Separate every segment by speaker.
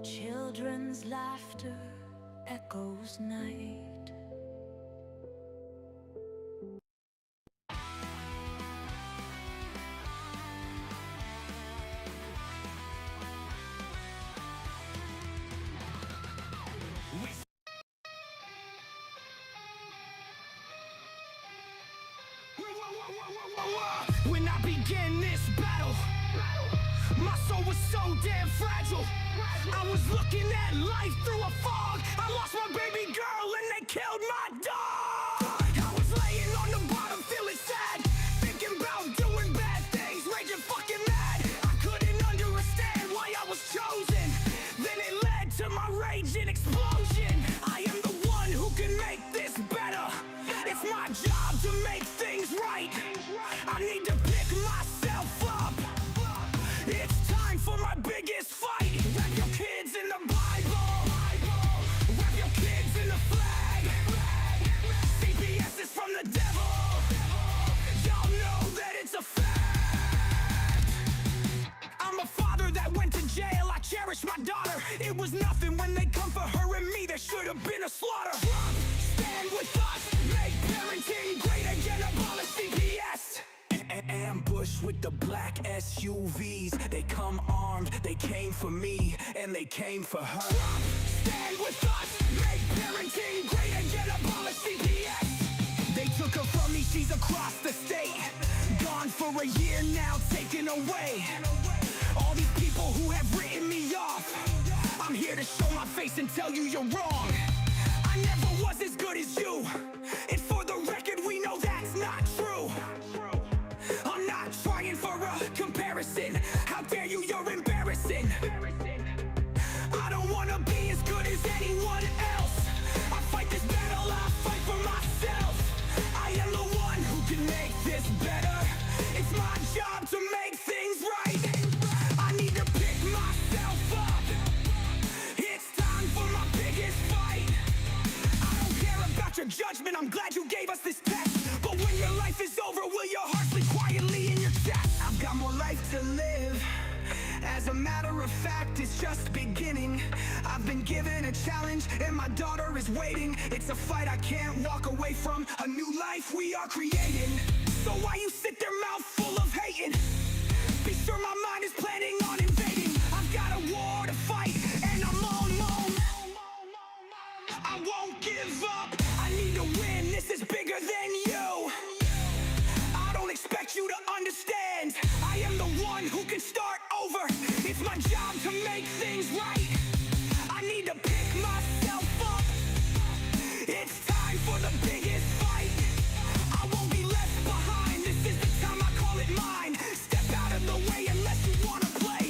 Speaker 1: Children's laughter echoes night.
Speaker 2: When I began this battle, my soul was so damn fragile. I was looking at life through a fog. I lost my baby girl and they killed my dog. I was laying on the bottom feeling sad, thinking about doing bad things, raging fucking mad. I couldn't understand why I was chosen. Then it led to my rage and explosion. I am the one who can make this better. It's my job to make things right. I need to pick myself up. It's time for my biggest fight. Wrap your kids in the Bible. Wrap your kids in the flag. CPS is from the devil. Y'all know that it's a fact. I'm a father that went to jail. I cherish my daughter. It was nothing when they come for her and me. There should have been a slaughter. Stand with us. Make parenting great again. Abolish CPS. Ambush with the black SUVs. They come armed, they came for me, and they came for her. Stand with us, make parenting great again, abolish CPS. They took her from me, she's across the state. Gone for a year now, taken away. All these people who have written me off, I'm here to show my face and tell you you're wrong. I never was as good as you, and for the record we know that's not true. I'm not trying for a comparison. How dare you, you're embarrassing. I don't wanna be as good as anyone else. I fight this battle, I fight for myself. I am the one who can make this better. It's my job to make things right. I need to pick myself up. It's time for my biggest fight. I don't care about your judgment, I'm glad you gave us this test. But when your life is over, will your heart sleep quietly in your chest? I've got more life to live. As a matter of fact, it's just beginning. I've been given a challenge and my daughter is waiting. It's a fight I can't walk away from, a new life we are creating. So why you sit there mouth full of hating? Be sure my mind is planning on invading. I've got a war to fight and I'm on. I won't give up, I need to win, this is bigger than you. I don't expect you to understand. I am the one who can start over. It's my job to make things right. I need to pick myself up. It's time for the biggest fight. I won't be left behind. This is the time, I call it mine. Step out of the way unless you wanna play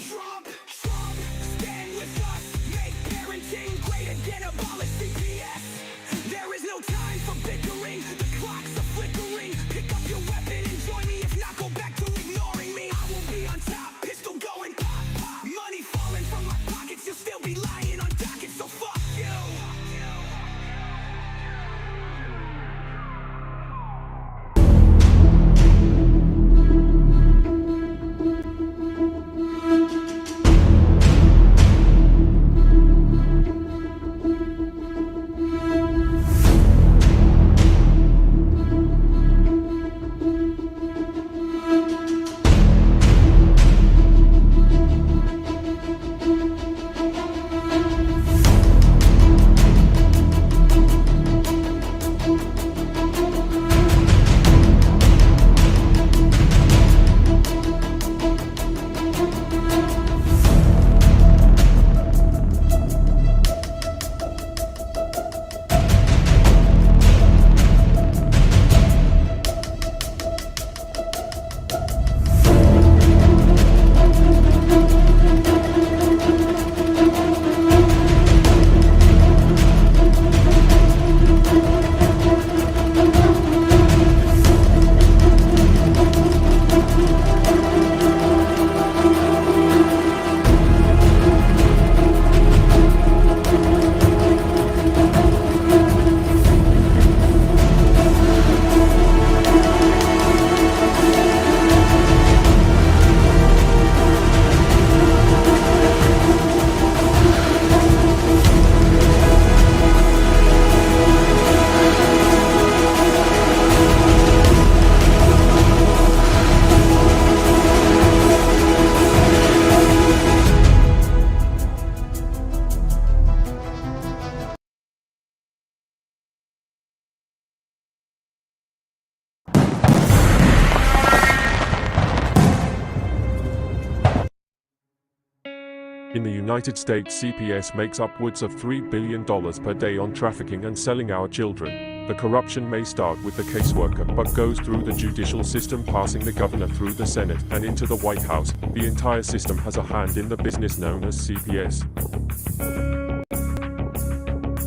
Speaker 3: In the United States, CPS makes upwards of $3 billion per day on trafficking and selling our children. The corruption may start with the caseworker, but goes through the judicial system, passing the governor through the Senate and into the White House. The entire system has a hand in the business known as CPS.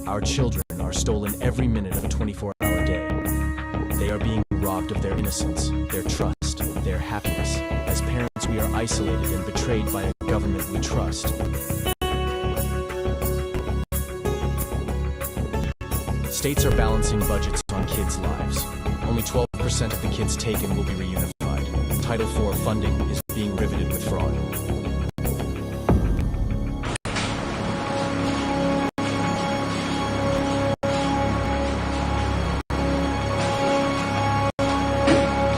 Speaker 4: Our children are stolen every minute of a 24-hour day. They are being robbed of their innocence, their trust, their happiness. As parents, we are isolated and betrayed by a government we trust. States are balancing budgets on kids' lives. Only 12% of the kids taken will be reunified. Title IV funding is being riveted with fraud.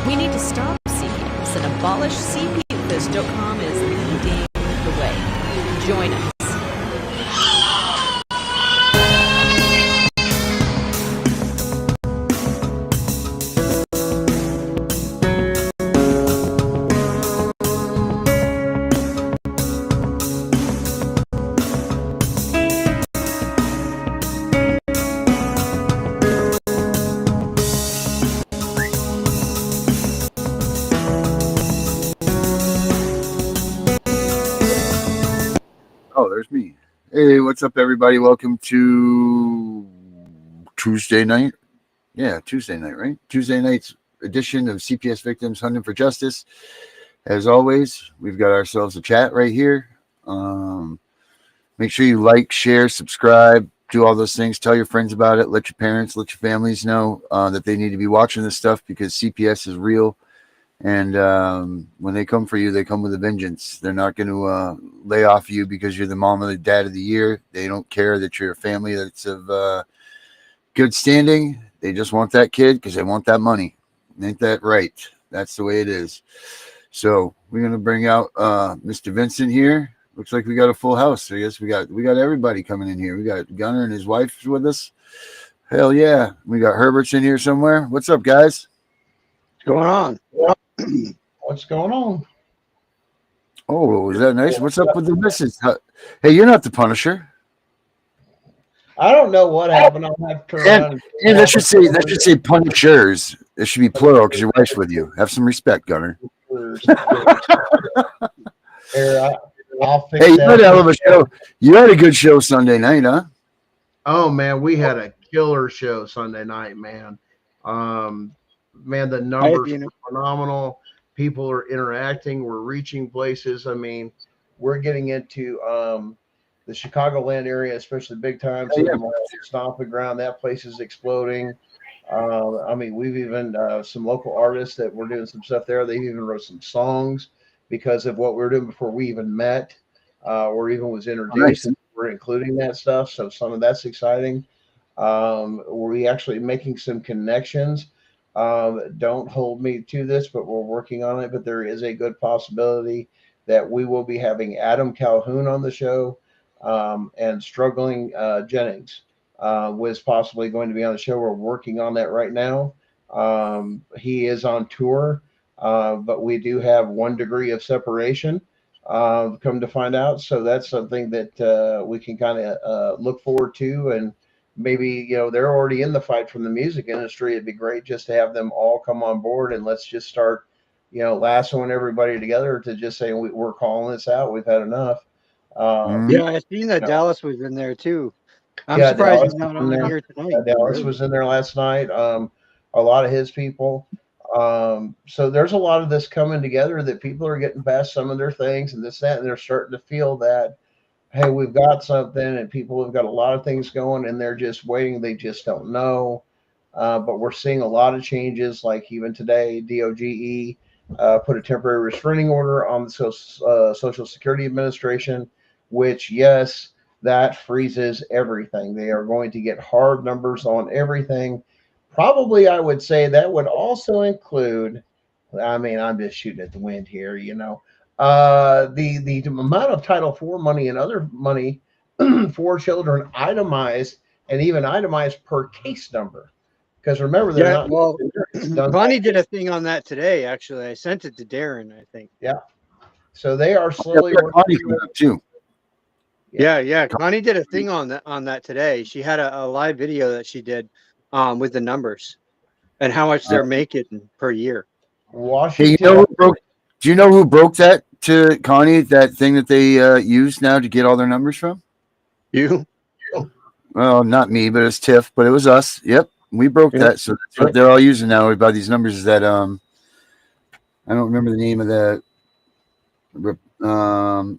Speaker 5: We need to stop CPS and abolish CPS.com is leading the way. Join us.
Speaker 6: Oh, there's me. Hey, what's up, everybody? Welcome to Tuesday night. Yeah, Tuesday night, right? Tuesday night's edition of CPS Victims Hunting for Justice. As always, we've got ourselves a chat right here. Make sure you like, share, subscribe, do all those things. Tell your friends about it. Let your parents, let your families know that they need to be watching this stuff because CPS is real. And when they come for you, they come with a vengeance. They're not going to lay off you because you're the mom or the dad of the year. They don't care that you're a family that's of good standing. They just want that kid because they want that money. Ain't that right? That's the way it is. So we're going to bring out Mr. Vincent here. Looks like we got a full house. I guess we got everybody coming in here. We got Gunner and his wife with us. Hell yeah. We got Herbert's in here somewhere. What's up, guys?
Speaker 7: What's going on? What's going on?
Speaker 6: Oh, is that nice? What's up with the missus? Hey, you're not the Punisher.
Speaker 7: I don't know what happened. I'll have to turn around
Speaker 6: and that should say Punishers. It should be plural because your wife's with you. Have some respect, Gunner.
Speaker 7: I'll fix
Speaker 6: hey, you
Speaker 7: that.
Speaker 6: had a hell of a show. You had a good show Sunday night, huh?
Speaker 8: Oh man, we had a killer show Sunday night, man. Man, the numbers were phenomenal. People are interacting. We're reaching places. I mean, we're getting into the Chicagoland area, especially big time. So stomping ground, that place is exploding. I mean, we've even some local artists that we're doing some stuff there. They even wrote some songs because of what we were doing before we even met, or even was introduced.
Speaker 6: Nice.
Speaker 8: And we're including that stuff. So some of that's exciting. We're actually making some connections. Don't hold me to this, but we're working on it. But there is a good possibility that we will be having Adam Calhoun on the show, and Struggling Jennings was possibly going to be on the show. We're working on that right now. He is on tour, but we do have 1 degree of separation, come to find out. So that's something that we can kind of look forward to. And maybe, they're already in the fight from the music industry. It'd be great just to have them all come on board and let's just start, lassoing everybody together to just say, we're calling this out. We've had enough.
Speaker 7: Yeah, I seen that Dallas was in there too. I'm surprised
Speaker 8: Dallas
Speaker 7: he's not on here tonight.
Speaker 8: Dallas was in there last night. A lot of his people. So there's a lot of this coming together that people are getting past some of their things and this, that, and they're starting to feel that, hey, we've got something, and people have got a lot of things going and they're just waiting. They just don't know. But we're seeing a lot of changes. Like even today, DOGE put a temporary restraining order on the Social Security Administration, which, yes, that freezes everything. They are going to get hard numbers on everything. Probably, I would say that would also include, I mean, I'm just shooting at the wind here, the amount of Title IV money and other money for children itemized, and even itemized per case number. Because remember, they're not.
Speaker 7: Well, Bonnie did a thing on that today. Actually, I sent it to Darren, I think.
Speaker 8: Yeah. So they are slowly
Speaker 6: working up too.
Speaker 7: Yeah. Connie did a thing on that today. She had a live video that she did with the numbers and how much they're making per year.
Speaker 6: Hey,
Speaker 8: Washington.
Speaker 6: do you know who broke that to Connie? That thing that they use now to get all their numbers from?
Speaker 7: You?
Speaker 6: Well, not me, but it's Tiff. But it was us. Yep, we broke that. So that's what they're all using now by these numbers. Is that I don't remember the name of the.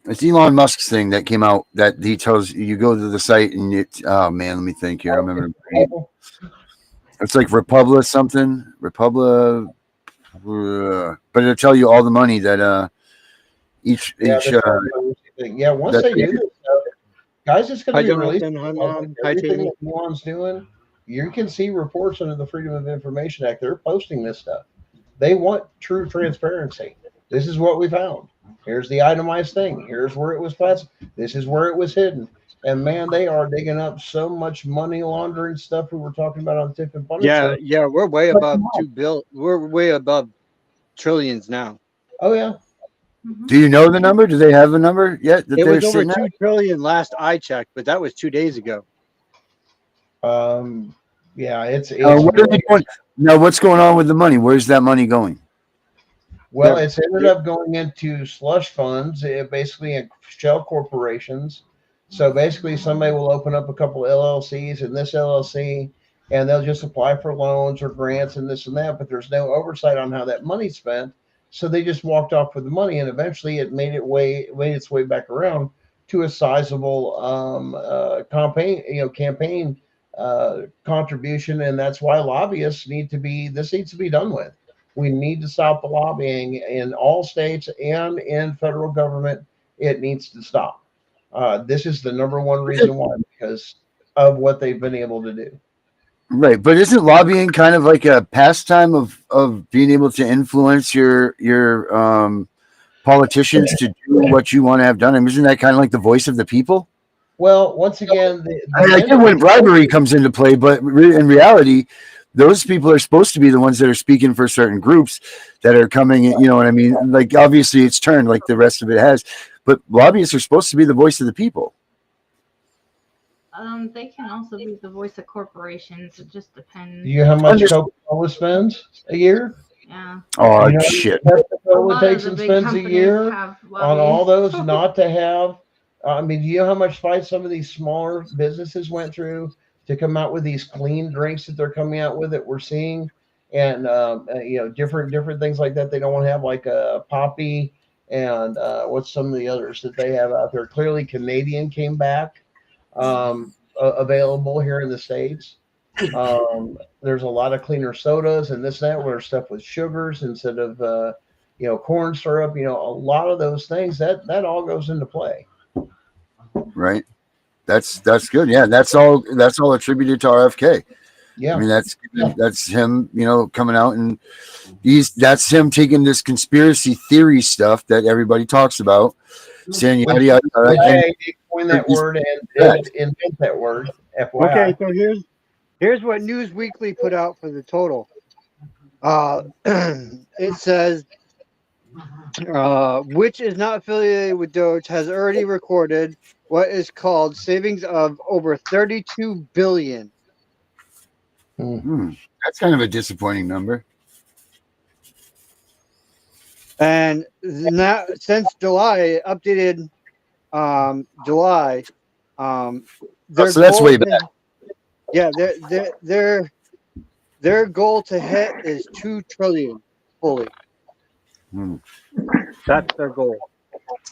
Speaker 6: It's Elon Musk's thing that came out that he tells you go to the site and it. Oh man, let me think here. I remember. It's like Republic something. Republic. But it'll tell you all the money that each
Speaker 8: once they do this stuff, guys, it's going to be released. Everything that Elon's doing, you can see reports under the Freedom of Information Act. They're posting this stuff. They want true transparency. This is what we found. Here's the itemized thing. Here's where it was classified. This is where it was hidden. And man, they are digging up so much money laundering stuff we were talking about on Tip and Punisher.
Speaker 7: Yeah, we're way above $2 billion. We're way above trillions now.
Speaker 8: Oh yeah.
Speaker 6: Do you know the number? Do they have a number yet?
Speaker 7: It was over 2 trillion last I checked, but that was 2 days ago.
Speaker 8: Yeah, it's
Speaker 6: what are they doing? Now, what's going on with the money? Where's that money going?
Speaker 8: Well, it's ended up going into slush funds, basically in shell corporations. So basically, somebody will open up a couple LLCs in this LLC, and they'll just apply for loans or grants and this and that, but there's no oversight on how that money's spent. So they just walked off with the money, and eventually it made its way back around to a sizable campaign contribution, and that's why lobbyists needs to be done with. We need to stop the lobbying in all states and in federal government. It needs to stop. This is the number one reason why, because of what they've been able to do.
Speaker 6: Right, but isn't lobbying kind of like a pastime of being able to influence your politicians to do what you want to have done? I mean, isn't that kind of like the voice of the people?
Speaker 8: Well, once again,
Speaker 6: I get when bribery comes into play, but in reality, those people are supposed to be the ones that are speaking for certain groups that are coming. You know what I mean? Like, obviously, it's turned like the rest of it has, but lobbyists are supposed to be the voice of the people.
Speaker 9: They can also be the voice of corporations. It just depends.
Speaker 8: Do you know how much Coca-Cola spends a year?
Speaker 9: Yeah.
Speaker 6: Oh, shit.
Speaker 8: Coca-Cola takes and spends a year on all those not to have. I mean, do you know how much fight some of these smaller businesses went through to come out with these clean drinks that they're coming out with that we're seeing, and different things like that. They don't want to have like a Poppy and what's some of the others that they have out there. Clearly, Canadian came back available here in the States. There's a lot of cleaner sodas and this that where stuff with sugars instead of corn syrup. A lot of those things that all goes into play.
Speaker 6: Right. That's good. Yeah, that's all attributed to RFK.
Speaker 8: Yeah.
Speaker 6: I mean, that's him, coming out, and that's him taking this conspiracy theory stuff that everybody talks about, saying yada yada.
Speaker 8: They coined that word and did invent that word. FYI.
Speaker 7: Okay, so here's what Newsweekly put out for the total. It says, which is not affiliated with Doge, has already recorded what is called savings of over $32 billion.
Speaker 6: That's kind of a disappointing number.
Speaker 7: And now, since July, updated July.
Speaker 6: So that's way back.
Speaker 7: Yeah, their goal to hit is $2 trillion fully. That's their goal.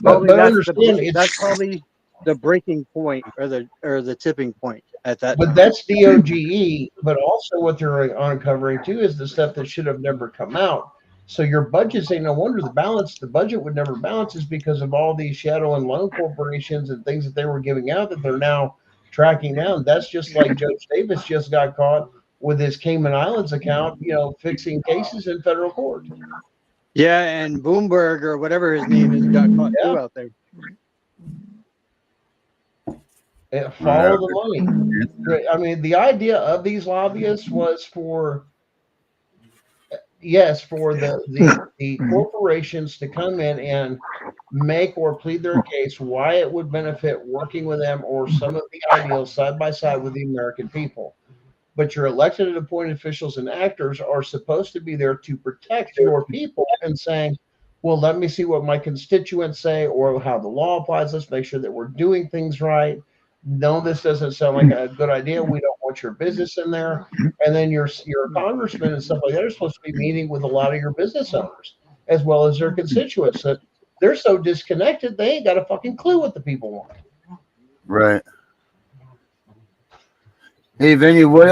Speaker 7: That's probably the breaking point or the tipping point at that
Speaker 8: but
Speaker 7: time.
Speaker 8: That's DOGE, but also what they're uncovering too is the stuff that should have never come out. So your budgets ain't no wonder the budget would never balance is because of all these shadow and loan corporations and things that they were giving out that they're now tracking down. That's just like Judge Davis just got caught with his Cayman Islands account, fixing cases in federal court.
Speaker 7: Yeah, and Bloomberg or whatever his name is got caught too out there.
Speaker 8: Follow the money. I mean, the idea of these lobbyists was for yes, for the corporations to come in and make or plead their case why it would benefit working with them or some of the ideals side by side with the American people. But your elected and appointed officials and actors are supposed to be there to protect your people and saying, well, let me see what my constituents say or how the law applies. Let's make sure that we're doing things right. No, this doesn't sound like a good idea. We don't want your business in there. And then your congressmen and stuff like that are supposed to be meeting with a lot of your business owners as well as their constituents. That they're so disconnected, they ain't got a fucking clue what the people want.
Speaker 6: Right. Hey, Vinny, where's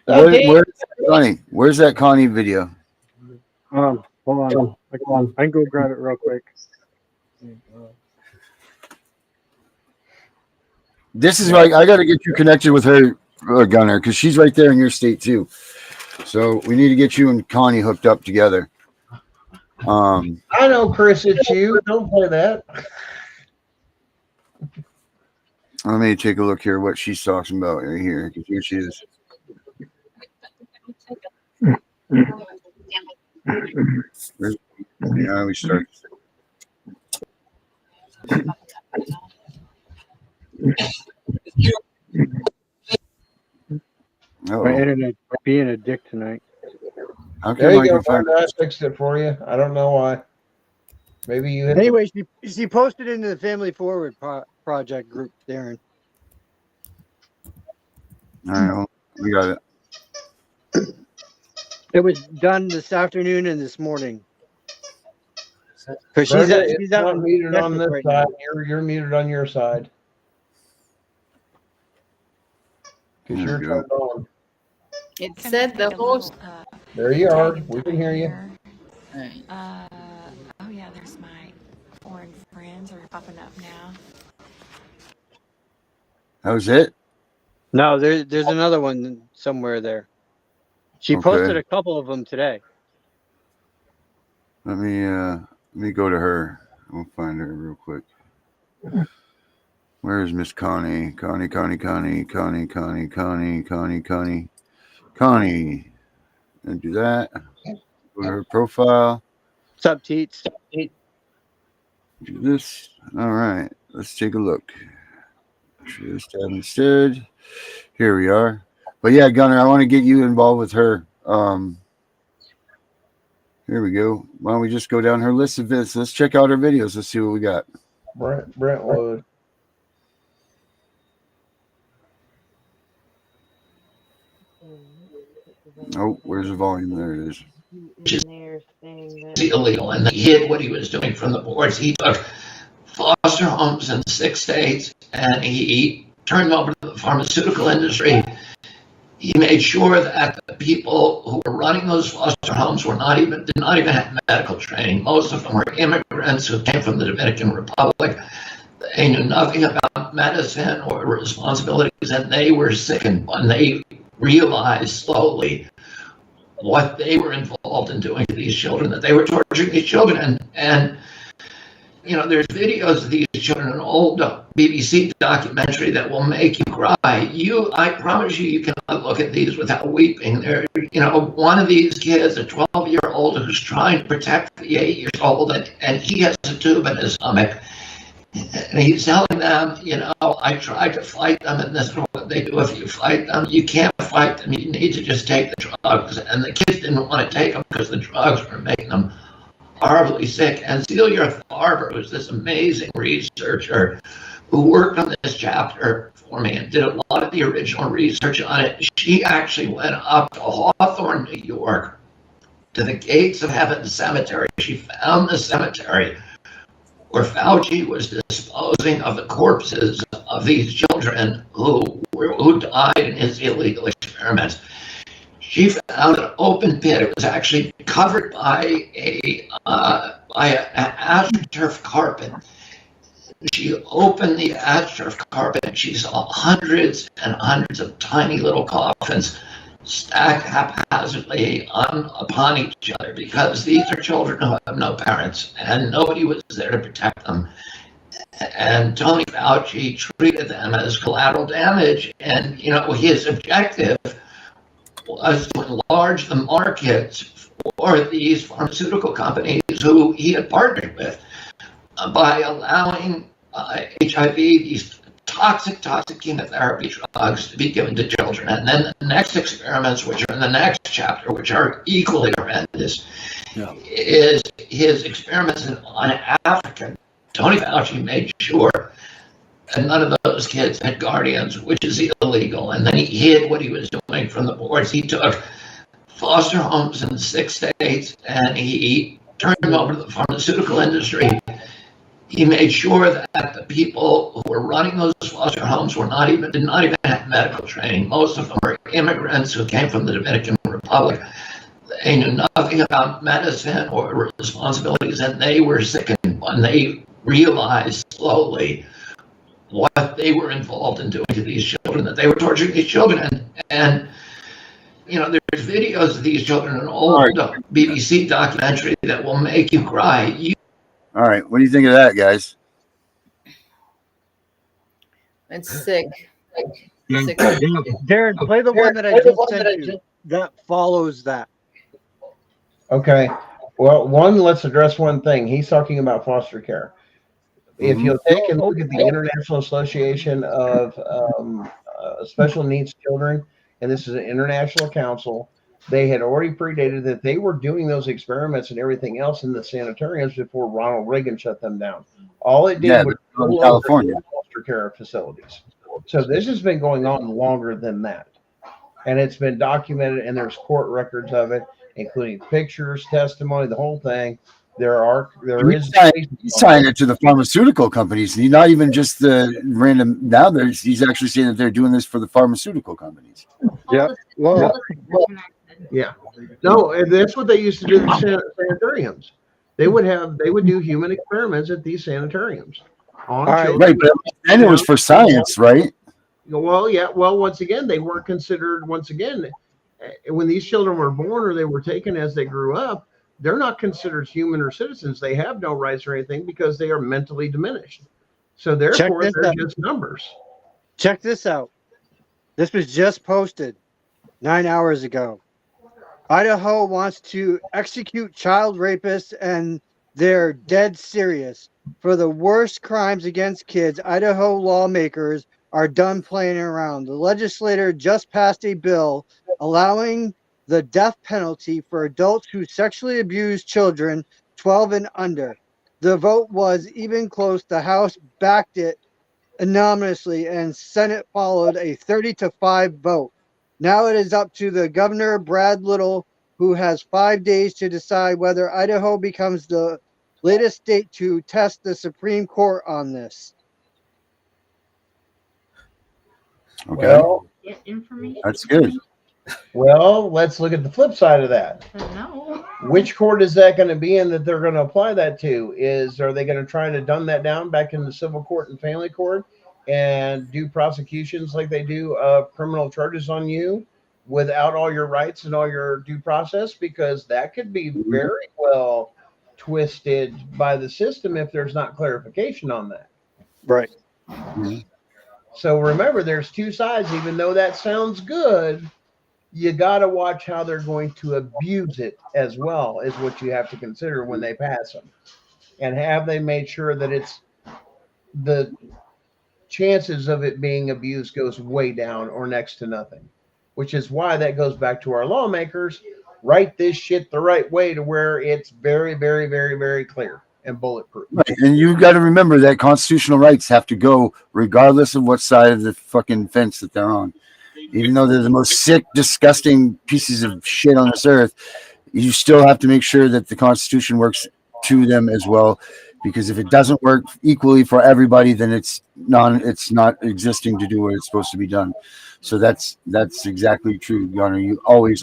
Speaker 6: Connie? Where's that Connie video?
Speaker 7: Hold on. I can go grab it real quick.
Speaker 6: This is right. I got to get you connected with her, Gunner, because she's right there in your state too. So we need to get you and Connie hooked up together.
Speaker 8: I know, Chris, it's you. Don't play that.
Speaker 6: Let me take a look here what she's talking about right here. Because here she is. Yeah, we start.
Speaker 7: My internet being a dick tonight.
Speaker 6: Okay,
Speaker 8: there you go. I fixed it for you. I don't know why. Maybe you.
Speaker 7: Anyway, she posted into the Family Forward project group, Darren.
Speaker 6: All right, well, we got it.
Speaker 7: It was done this afternoon and this morning. Because she's
Speaker 8: not muted on this right side. You're muted on your side. Because you're turned on.
Speaker 10: It said the host.
Speaker 8: There you are. We can hear you.
Speaker 10: Oh yeah, there's my foreign friends are popping up now.
Speaker 6: That was it?
Speaker 7: No, there's another one somewhere there. She posted a couple of them today.
Speaker 6: Let me go to her. We'll find her real quick. Where is Miss Connie? Connie. And do that. Go to her profile.
Speaker 7: What's up, Teets?
Speaker 6: Do this. All right. Let's take a look. Just instead. Here we are. But yeah, Gunner, I want to get you involved with her. Here we go. Why don't we just go down her list of videos? Let's check out her videos. Let's see what we got.
Speaker 8: Brentwood.
Speaker 6: Oh, where's the volume? There it is.
Speaker 11: Illegal, and he hid what he was doing from the boards. He took foster homes in 6 states and he turned them over to the pharmaceutical industry. He made sure that the people who were running those foster homes did not even have medical training. Most of them were immigrants who came from the Dominican Republic. They knew nothing about medicine or responsibilities, and they were sickened when they realized slowly what they were involved in doing to these children, that they were torturing these children. And you know, there's videos of these children, an old BBC documentary that will make you cry. I promise you cannot look at these without weeping. There, you know, one of these kids, a 12-year-old who's trying to protect the 8-year-old, and he has a tube in his stomach. And he's telling them, you know, I tried to fight them, and this is what they do if you fight them. You can't fight them. You need to just take the drugs. And the kids didn't want to take them because the drugs were making them horribly sick. And Celia Farber, who's this amazing researcher who worked on this chapter for me and did a lot of the original research on it, she actually went up to Hawthorne, New York, to the Gates of Heaven Cemetery. She found the cemetery where Fauci was disposing of the corpses of these children who died in his illegal experiments. She found an open pit. It was actually covered by an astroturf carpet. She opened the astroturf carpet and she saw hundreds and hundreds of tiny little coffins stacked haphazardly upon each other, because these are children who have no parents and nobody was there to protect them. And Tony Fauci treated them as collateral damage, and you know, his objective was to enlarge the market for these pharmaceutical companies who he had partnered with by allowing HIV, these toxic chemotherapy drugs, to be given to children. And then the next experiments, which are in the next chapter, which are equally horrendous, is his experiments on African. Tony Fauci made sure that none of those kids had guardians, which is illegal. And then he hid what he was doing from the boards. He took foster homes in 6 states and he turned them over to the pharmaceutical industry. He made sure that the people who were running those foster homes did not even have medical training. Most of them were immigrants who came from the Dominican Republic. They knew nothing about medicine or responsibilities, and they were sickened when they realized slowly what they were involved in doing to these children, that they were torturing these children. And you know, there's videos of these children in an old BBC documentary that will make you cry.
Speaker 6: All right, what do you think of that, guys?
Speaker 12: It's sick. Sick.
Speaker 7: Darren, play the one that I just sent you. That follows that.
Speaker 8: Okay. Well, let's address one thing. He's talking about foster care. If you'll take a look at the International Association of Special Needs Children, and this is an international council, they had already predated that. They were doing those experiments and everything else in the sanitariums before Ronald Reagan shut them down. All it did was
Speaker 6: California
Speaker 8: foster care facilities. So this has been going on longer than that. And it's been documented, and there's court records of it, including pictures, testimony, the whole thing. He's
Speaker 6: tying it to the pharmaceutical companies. He's not even just the random. Now he's actually saying that they're doing this for the pharmaceutical companies.
Speaker 7: Yeah. Well,
Speaker 8: yeah. No, and that's what they used to do in the sanitariums. They would do human experiments at these sanitariums on children.
Speaker 6: Right, but then it was for science, right?
Speaker 8: Well, yeah. Well, once again, they weren't considered. Once again, when these children were born or they were taken as they grew up, they're not considered human or citizens. They have no rights or anything because they are mentally diminished. So therefore, they're just numbers.
Speaker 7: Check this out. This was just posted 9 hours ago. Idaho wants to execute child rapists, and they're dead serious. For the worst crimes against kids, Idaho lawmakers are done playing around. The legislature just passed a bill allowing the death penalty for adults who sexually abuse children 12 and under. The vote was even close. The House backed it anonymously, and Senate followed a 30-5 vote. Now it is up to the governor, Brad Little, who has 5 days to decide whether Idaho becomes the latest state to test the Supreme Court on this.
Speaker 6: Okay.
Speaker 8: Well,
Speaker 9: Get information.
Speaker 6: That's good.
Speaker 8: Well, let's look at the flip side of that.
Speaker 9: No.
Speaker 8: Which court is that going to be in that they're going to apply that to? Are they going to try to dumb that down back in the civil court and family court and do prosecutions like they do criminal charges on you without all your rights and all your due process? Because that could be very well twisted by the system if there's not clarification on that.
Speaker 7: Right.
Speaker 6: Mm-hmm.
Speaker 8: So remember, there's two sides. Even though that sounds good, you got to watch how they're going to abuse it as well, is what you have to consider when they pass them. And have they made sure that it's the chances of it being abused goes way down or next to nothing, which is why that goes back to our lawmakers. Write this shit the right way to where it's very, very, very, very clear and bulletproof.
Speaker 6: Right. And you got to remember that constitutional rights have to go regardless of what side of the fucking fence that they're on. Even though they're the most sick, disgusting pieces of shit on this earth, you still have to make sure that the Constitution works to them as well. Because if it doesn't work equally for everybody, then it's not existing to do what it's supposed to be done. So that's exactly true, Garner. You always.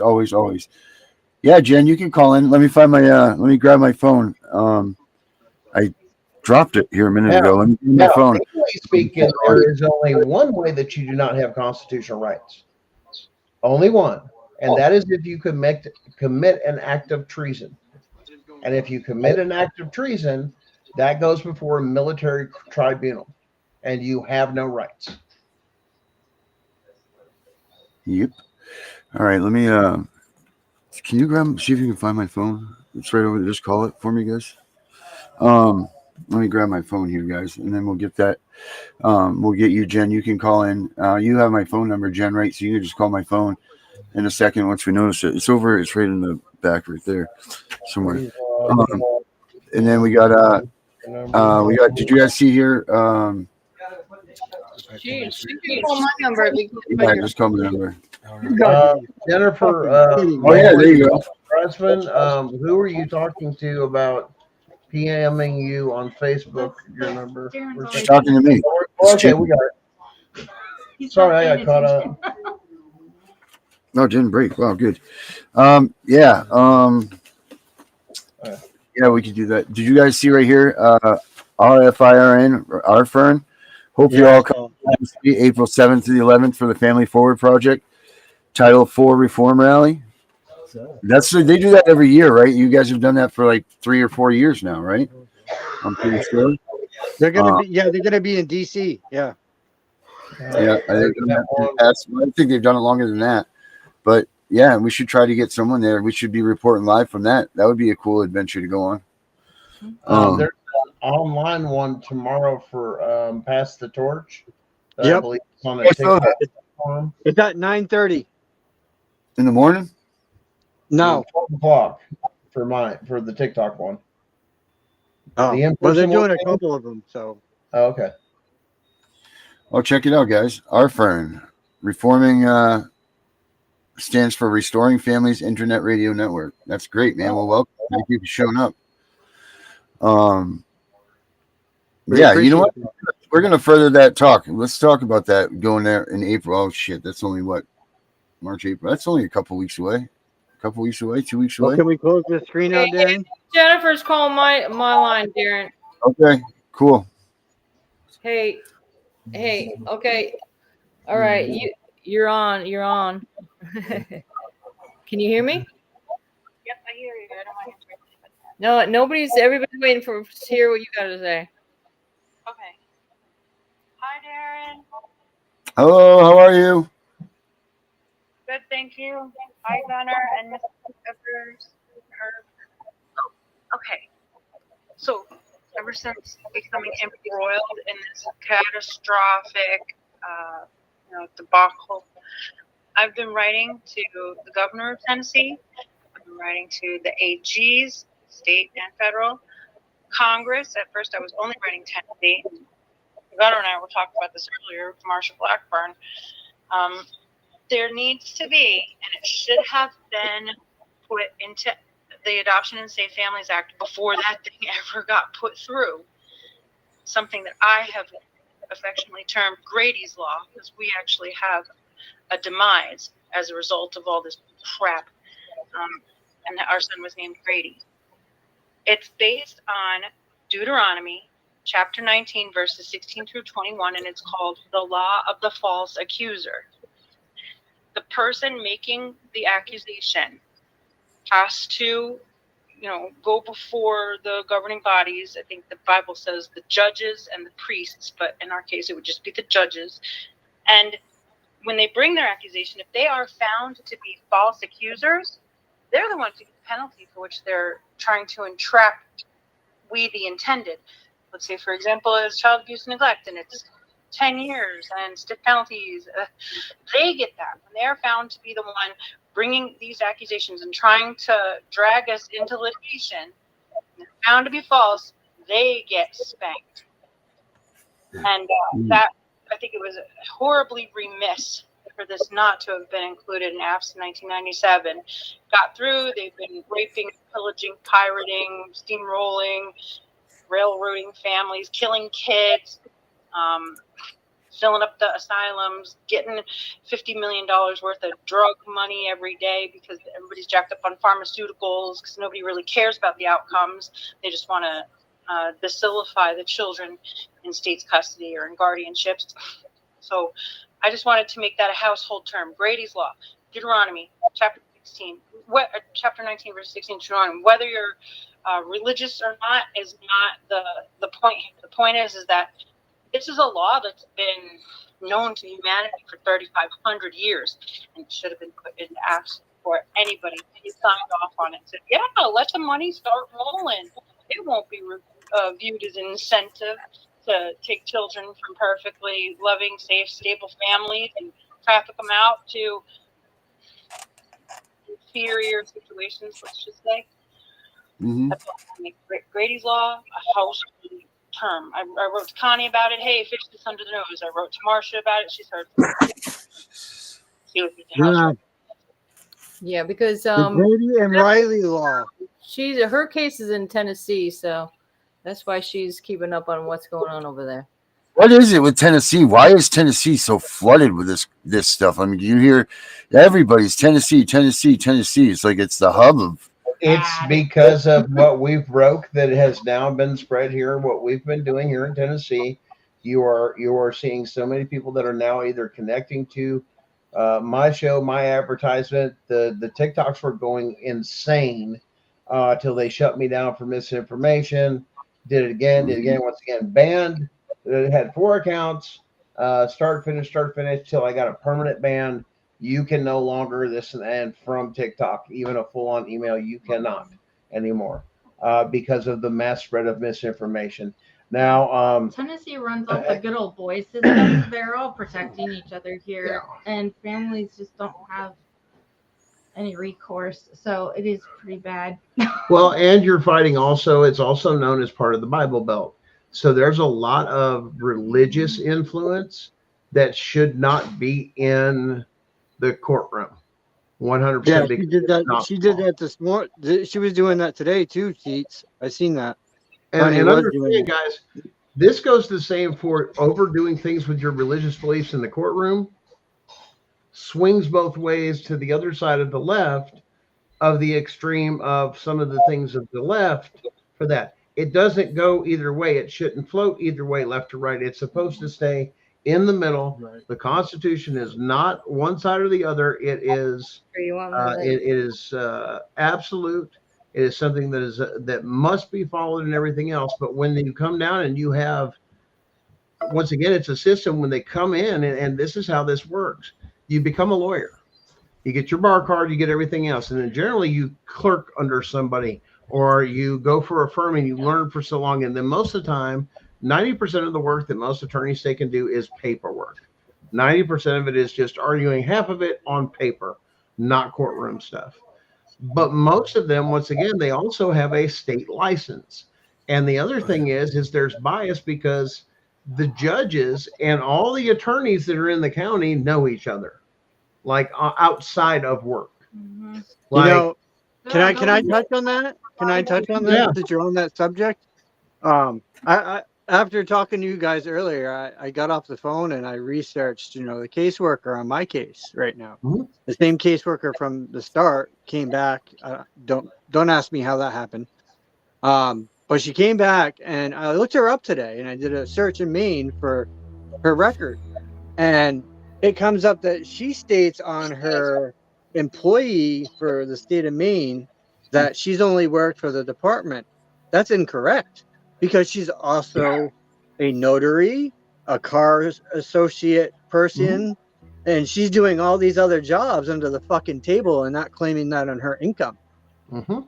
Speaker 6: Yeah, Jen, you can call in. Let me find my let me grab my phone. I dropped it here a minute ago. Let me my phone.
Speaker 8: Legally speaking, there is only one way that you do not have constitutional rights. Only one. And that is if you commit an act of treason. And if you commit an act of treason, that goes before a military tribunal. And you have no rights.
Speaker 6: Yep. All right, let me Can you see if you can find my phone? It's right over there. Just call it for me, guys. Let me grab my phone here, guys, and then we'll get that. We'll get you, Jen. You can call in. You have my phone number, Jen, right? So you can just call my phone in a second once we notice it. It's over. It's right in the back, right there, somewhere. And then we got. Did you guys see here?
Speaker 12: She can call my number.
Speaker 6: Yeah, just call my number.
Speaker 8: Jennifer.
Speaker 6: Oh yeah, there you go.
Speaker 8: Husband, who are you talking to about PMing you on Facebook? Your number.
Speaker 6: She's talking to me.
Speaker 8: Okay, we got it. Sorry, I got caught up.
Speaker 6: No, it didn't break. Wow, good. Yeah. Yeah, we could do that. Did you guys see right here? RFIRN, RFIRN. Hope you all come April 7th to the 11th for the Family Forward Project, Title IV Reform Rally. They do that every year, right? You guys have done that for like 3 or 4 years now, right? I'm pretty sure.
Speaker 7: They're gonna be they're gonna be in DC. Yeah.
Speaker 6: Yeah, I think they've done it longer than that. But yeah, we should try to get someone there. We should be reporting live from that. That would be a cool adventure to go on.
Speaker 8: There's an online one tomorrow for Pass the Torch.
Speaker 7: Yep.
Speaker 8: I believe it's on a TikTok forum.
Speaker 7: It's at 9:30
Speaker 6: in the morning.
Speaker 7: No,
Speaker 8: 12 o'clock for the TikTok one.
Speaker 7: Oh, well, they're doing a couple of them. So.
Speaker 8: Oh, okay.
Speaker 6: Oh, check it out, guys. RFIRN, reforming. Stands for Restoring Families Internet Radio Network. That's great, man. Well, welcome. Thank you for showing up. Yeah, you know what? We're gonna further that talk. Let's talk about that going there in April. Oh shit, that's only what? March, April. That's only a couple weeks away. 2 weeks away.
Speaker 7: Can we close the screen out, Darren?
Speaker 12: Jennifer's calling my line, Darren.
Speaker 6: Okay, cool.
Speaker 12: Hey, okay. All right, you're on. Can you hear me?
Speaker 10: Yep, I hear you. I don't mind.
Speaker 12: No, everybody's waiting to hear what you got to say.
Speaker 10: Okay. Hi, Darren.
Speaker 6: Hello, how are you?
Speaker 10: Good, thank you. Hi, Gunnar and Mr. Peppers. Okay. So, ever since becoming embroiled in this catastrophic, debacle, I've been writing to the governor of Tennessee. I've been writing to the AGs, state and federal, Congress. At first, I was only writing Tennessee. The governor and I were talking about this earlier, Marsha Blackburn. There needs to be, and it should have been put into the Adoption and Safe Families Act before that thing ever got put through, something that I have affectionately termed Grady's Law, because we actually have a demise as a result of all this crap, and our son was named Grady. It's based on Deuteronomy chapter 19 verses 16 through 21, and it's called the Law of the False Accuser. The person making the accusation has to, go before the governing bodies. I think the Bible says the judges and the priests, but in our case, it would just be the judges. And when they bring their accusation, if they are found to be false accusers, they're the ones who get the penalty for which they're trying to entrap we, the intended. Let's say, for example, it's child abuse and neglect, and it's 10 years and stiff penalties. They get that. When they're found to be the one bringing these accusations and trying to drag us into litigation, and they're found to be false, they get spanked. And that, I think it was horribly remiss for this not to have been included in AFS in 1997. Got through, they've been raping, pillaging, pirating, steamrolling, railroading families, killing kids, filling up the asylums, getting $50 million worth of drug money every day because everybody's jacked up on pharmaceuticals because nobody really cares about the outcomes. They just want to bacillify the children in state's custody or in guardianships. So I just wanted to make that a household term. Grady's Law, Deuteronomy, chapter 16, chapter 19, verse 16, Deuteronomy. Whether you're religious or not is not the point. The point is that this is a law that's been known to humanity for 3,500 years, and it should have been put into AFS before anybody signed off on it. Said, yeah, let the money start rolling. It won't be viewed as an incentive to take children from perfectly loving, safe, stable families and traffic them out to inferior situations, let's just say.
Speaker 6: Mm-hmm.
Speaker 10: That's Grady's Law, a household term. I wrote to Connie about it. Hey, fish this under the nose. I wrote to Marcia about it. She's heard from it. She was with the household.
Speaker 12: Yeah, because
Speaker 7: The Grady and Riley law.
Speaker 12: her case is in Tennessee, so that's why she's keeping up on what's going on over there.
Speaker 6: What is it with Tennessee? Why is Tennessee so flooded with this stuff? I mean, you hear everybody's Tennessee. It's like it's the hub of.
Speaker 8: It's because of what we broke that has now been spread here. What we've been doing here in Tennessee, you are seeing so many people that are now either connecting to my show, my advertisement. The TikToks were going insane till they shut me down for misinformation. Did it again, once again, banned. It had 4 accounts, start, finish, till I got a permanent ban. You can no longer this and from TikTok, even a full-on email, you cannot anymore because of the mass spread of misinformation. Now,
Speaker 9: Tennessee runs off the good old boy system. They're all protecting each other here, and families just don't have any recourse. So it is pretty bad.
Speaker 8: Well, and you're fighting also, it's also known as part of the Bible Belt. So there's a lot of religious influence that should not be in the courtroom. 100%.
Speaker 7: Yeah, she did that. She did that this morning. She was doing that today too, Keats. I seen that.
Speaker 8: And understand, guys, this goes the same for overdoing things with your religious beliefs in the courtroom. Swings both ways to the other side of the left of the extreme of some of the things of the left for that. It doesn't go either way. It shouldn't float either way, left or right. It's supposed to stay in the middle. Right. The Constitution is not one side or the other. It is absolute. It is something that must be followed and everything else. But when you come down and you have, once again, it's a system when they come in, and this is how this works. You become a lawyer. You get your bar card, you get everything else. And then generally you clerk under somebody, or you go for a firm and you learn for so long. And then most of the time, 90% of the work that most attorneys they can do is paperwork. 90% of it is just arguing, half of it on paper, not courtroom stuff. But most of them, once again, they also have a state license. And the other thing is there's bias because the judges and all the attorneys that are in the county know each other, like outside of work.
Speaker 7: Mm-hmm. Like, can I touch on that? Can I touch on that since you're on that subject? I after talking to you guys earlier, I got off the phone and I researched, the caseworker on my case right now. Mm-hmm. The same caseworker from the start came back. Don't ask me how that happened. But she came back and I looked her up today and I did a search in Maine for her record. And it comes up that she states on her employee for the state of Maine that she's only worked for the department. That's incorrect because she's also a notary, a car associate person, and she's doing all these other jobs under the fucking table and not claiming that on her income. Mm-hmm.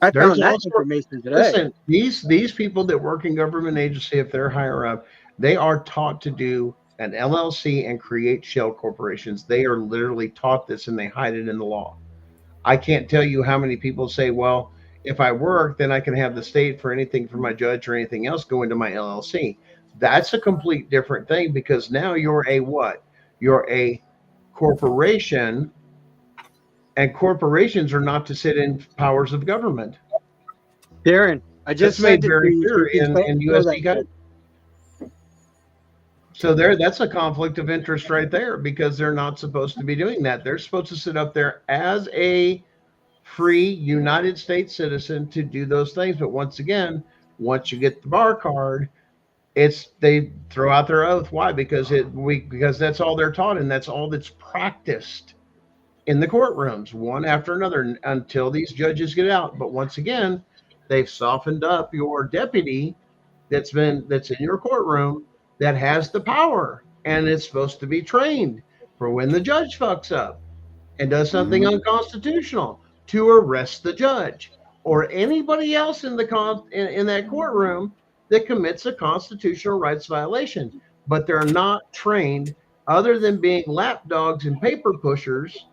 Speaker 7: I found that information today.
Speaker 8: Listen, these people that work in government agency, if they're higher up, they are taught to do an LLC and create shell corporations. They are literally taught this and they hide it in the law. I can't tell you how many people say, well, if I work, then I can have the state for anything for my judge or anything else go into my LLC. That's a complete different thing because now you're a what? You're a corporation, and corporations are not to sit in powers of government.
Speaker 7: Darren, I just made
Speaker 8: very clear in USC guide. So that's a conflict of interest right there because they're not supposed to be doing that. They're supposed to sit up there as a free United States citizen to do those things. But once again, once you get the bar card, they throw out their oath. Why? Because that's all they're taught and that's all that's practiced in the courtrooms, one after another, until these judges get out. But once again, they've softened up your deputy that's in your courtroom that has the power and it's supposed to be trained for when the judge fucks up. and does something unconstitutional to arrest the judge or anybody else in in that courtroom that commits a constitutional rights violation, but they're not trained other than being lapdogs and paper pushers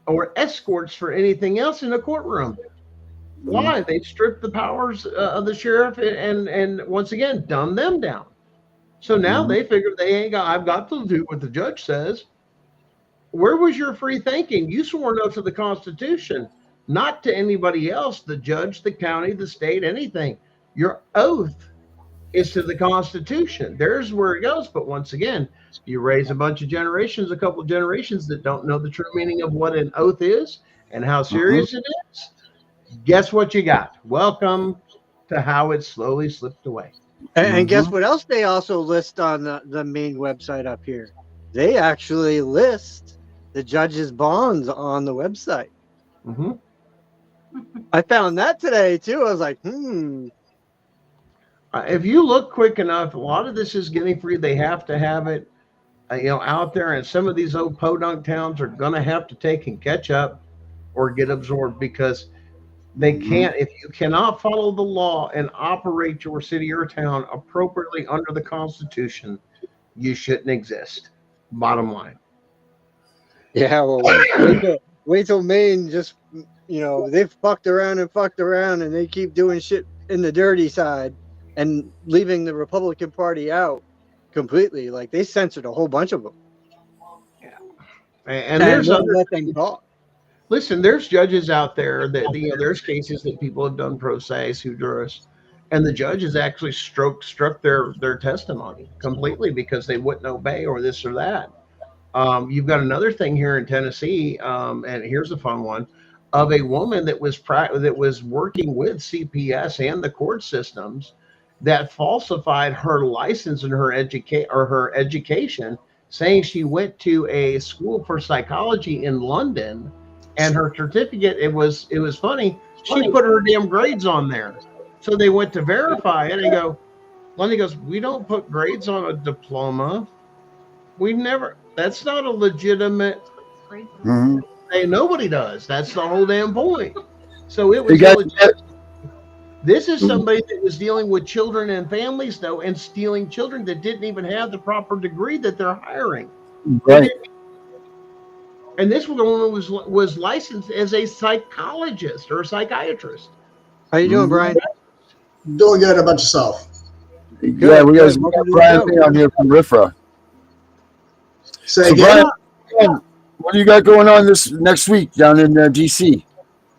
Speaker 8: or escorts for anything else in a courtroom. Why? They stripped the powers of the sheriff and once again dumb them down. So now they figure they ain't got. I've got to do what the judge says. Where was your free thinking? You swore an oath to the Constitution, not to anybody else, the judge, the county, the state, anything. Your oath is to the Constitution. There's where it goes. But once again, you raise a bunch of generations, a couple of generations that don't know the true meaning of what an oath is and how serious it is. Guess what you got? Welcome to how it slowly slipped away.
Speaker 7: And guess what else they also list on the main website up here? They actually list the judge's bonds on the website. I found that today too. I was like,
Speaker 8: If you look quick enough, a lot of this is getting free. They have to have it, out there. And some of these old podunk towns are going to have to take and catch up or get absorbed because they can't. If you cannot follow the law and operate your city or town appropriately under the Constitution, you shouldn't exist. Bottom line.
Speaker 7: yeah, well, wait till Maine just, they've fucked around and they keep doing shit in the dirty side and leaving the Republican Party out completely. Like they censored a whole bunch of them.
Speaker 8: Yeah. And there's
Speaker 7: other let them talk.
Speaker 8: Listen, there's judges out there that there's cases that people have done pro se, sui juris, and the judges actually struck their testimony completely because they wouldn't obey or this or that. You've got another thing here in Tennessee, and here's a fun one, of a woman that was working with CPS and the court systems that falsified her license and her education, saying she went to a school for psychology in London, and her certificate, it was funny, she put her damn grades on there. So they went to verify it and London goes, we don't put grades on a diploma. That's not a legitimate. Hey, nobody does. That's the whole damn point. So it was. This is somebody that was dealing with children and families, though, and stealing children that didn't even have the proper degree that they're hiring.
Speaker 6: Right.
Speaker 8: And this woman was licensed as a psychologist or a psychiatrist.
Speaker 7: How you doing, Brian?
Speaker 13: Doing good. How about yourself?
Speaker 6: Yeah, we got Brian on here from RIFRA.
Speaker 13: Say again?
Speaker 6: Brian, what do you got going on this next week down in DC?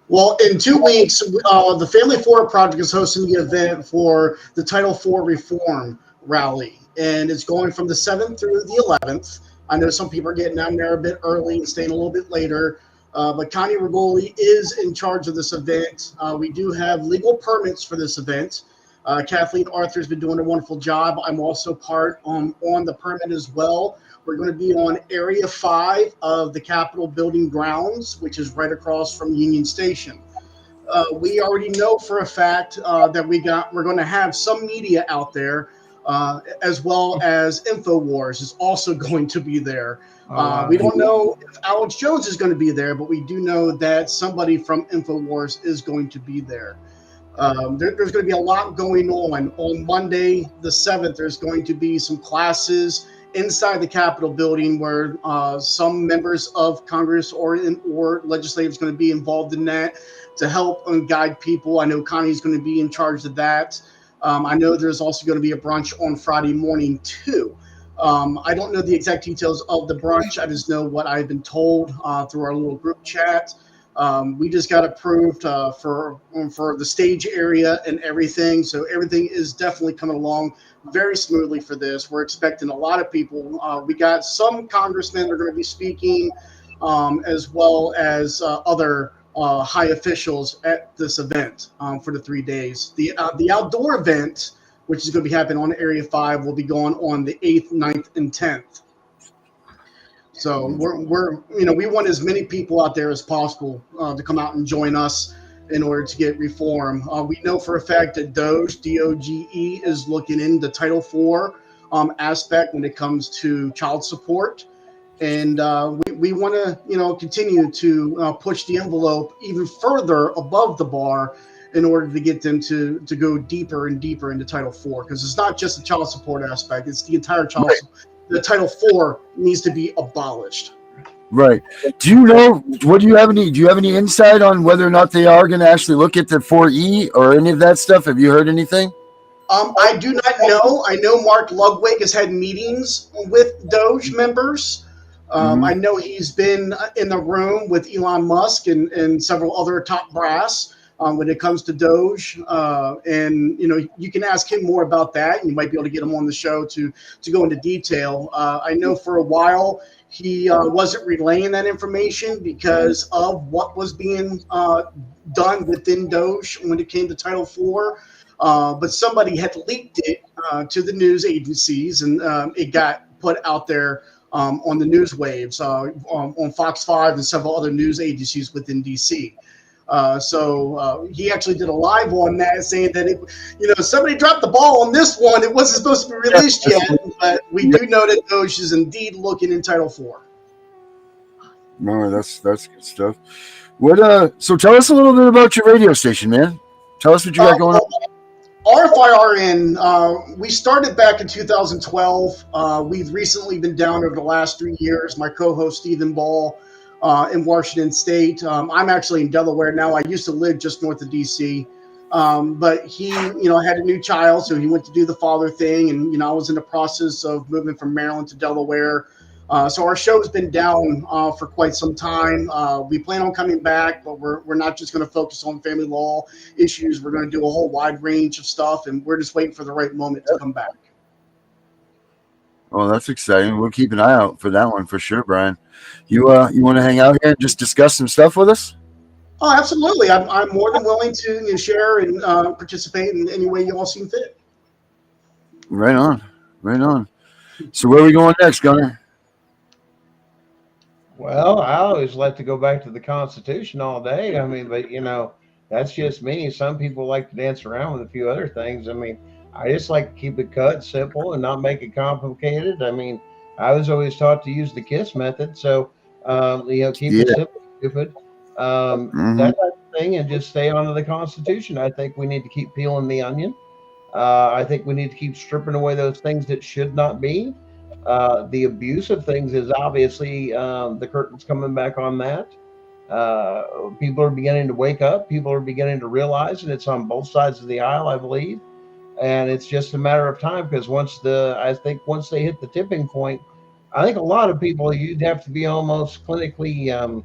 Speaker 13: Well, in 2 weeks, the Family Forum Project is hosting the event for the Title IV Reform Rally, and it's going from the 7th through the 11th. I know some people are getting down there a bit early and staying a little bit later, but Connie Rigoli is in charge of this event. We do have legal permits for this event. Kathleen Arthur has been doing a wonderful job. I'm also part on the permit as well. We're going to be on Area 5 of the Capitol building grounds, which is right across from Union Station. We already know for a fact that we're going to have some media out there, as well as InfoWars is also going to be there. We don't know if Alex Jones is going to be there, but we do know that somebody from InfoWars is going to be there. There's going to be a lot going on. On Monday, the 7th, there's going to be some classes inside the Capitol building where some members of Congress or legislators going to be involved in that to help and guide people. I know Connie's going to be in charge of that. I know there's also going to be a brunch on Friday morning too. I don't know the exact details of the brunch. I just know what I've been told through our little group chat. We just got approved for the stage area and everything. So everything is definitely coming along very smoothly for this. We're expecting a lot of people. We got some congressmen that are going to be speaking, as well as other high officials at this event for the 3 days. The outdoor event, which is going to be happening on Area 5, will be going on the 8th, 9th, and 10th. So we want as many people out there as possible to come out and join us in order to get reform. We know for a fact that DOGE is looking into Title IV aspect when it comes to child support. And we want to, continue to push the envelope even further above the bar in order to get them to go deeper and deeper into Title IV, because it's not just the child support aspect; it's the entire child.
Speaker 6: Right.
Speaker 13: The Title IV needs to be abolished.
Speaker 6: Right. Do you know? What do you have any? Do you have any insight on whether or not they are going to actually look at the 4E or any of that stuff? Have you heard anything?
Speaker 13: I do not know. I know Mark Ludwig has had meetings with Doge members. I know he's been in the room with Elon Musk and several other top brass when it comes to Doge. And you can ask him more about that, and you might be able to get him on the show to go into detail. I know for a while he wasn't relaying that information because of what was being done within Doge when it came to Title IV. But somebody had leaked it to the news agencies, and it got put out there on the news waves on Fox 5 and several other news agencies within DC. So he actually did a live on that, saying that somebody dropped the ball on this one. It wasn't supposed to be released yet, but we do know that Doge is indeed looking in Title IV.
Speaker 6: No, that's good stuff. So tell us a little bit about your radio station, man. Tell us what you got going on.
Speaker 13: RFIRN, we started back in 2012. We've recently been down over the last 3 years. My co-host, Stephen Ball, in Washington State. I'm actually in Delaware now. I used to live just north of D.C., but he, had a new child, so he went to do the father thing, and, I was in the process of moving from Maryland to Delaware. So our show's been down for quite some time. We plan on coming back, but we're not just going to focus on family law issues. We're going to do a whole wide range of stuff, and we're just waiting for the right moment to come back.
Speaker 6: Oh, that's exciting. We'll keep an eye out for that one for sure, Brian. You want to hang out here and just discuss some stuff with us?
Speaker 13: Oh, absolutely. I'm more than willing to share and participate in any way you all seem fit.
Speaker 6: Right on. So where are we going next, Gunner?
Speaker 8: Well, I always like to go back to the Constitution all day. I mean, but that's just me. Some people like to dance around with a few other things. I mean, I just like to keep it cut simple and not make it complicated. I mean, I was always taught to use the KISS method, so keep it simple, stupid, that type of thing, and just stay on to the Constitution. I think we need to keep peeling the onion. I think we need to keep stripping away those things that should not be. The abuse of things is obviously the curtain's coming back on that. People are beginning to wake up. People are beginning to realize, and it's on both sides of the aisle, I believe. And it's just a matter of time, because once they hit the tipping point, I think a lot of people, you'd have to be almost clinically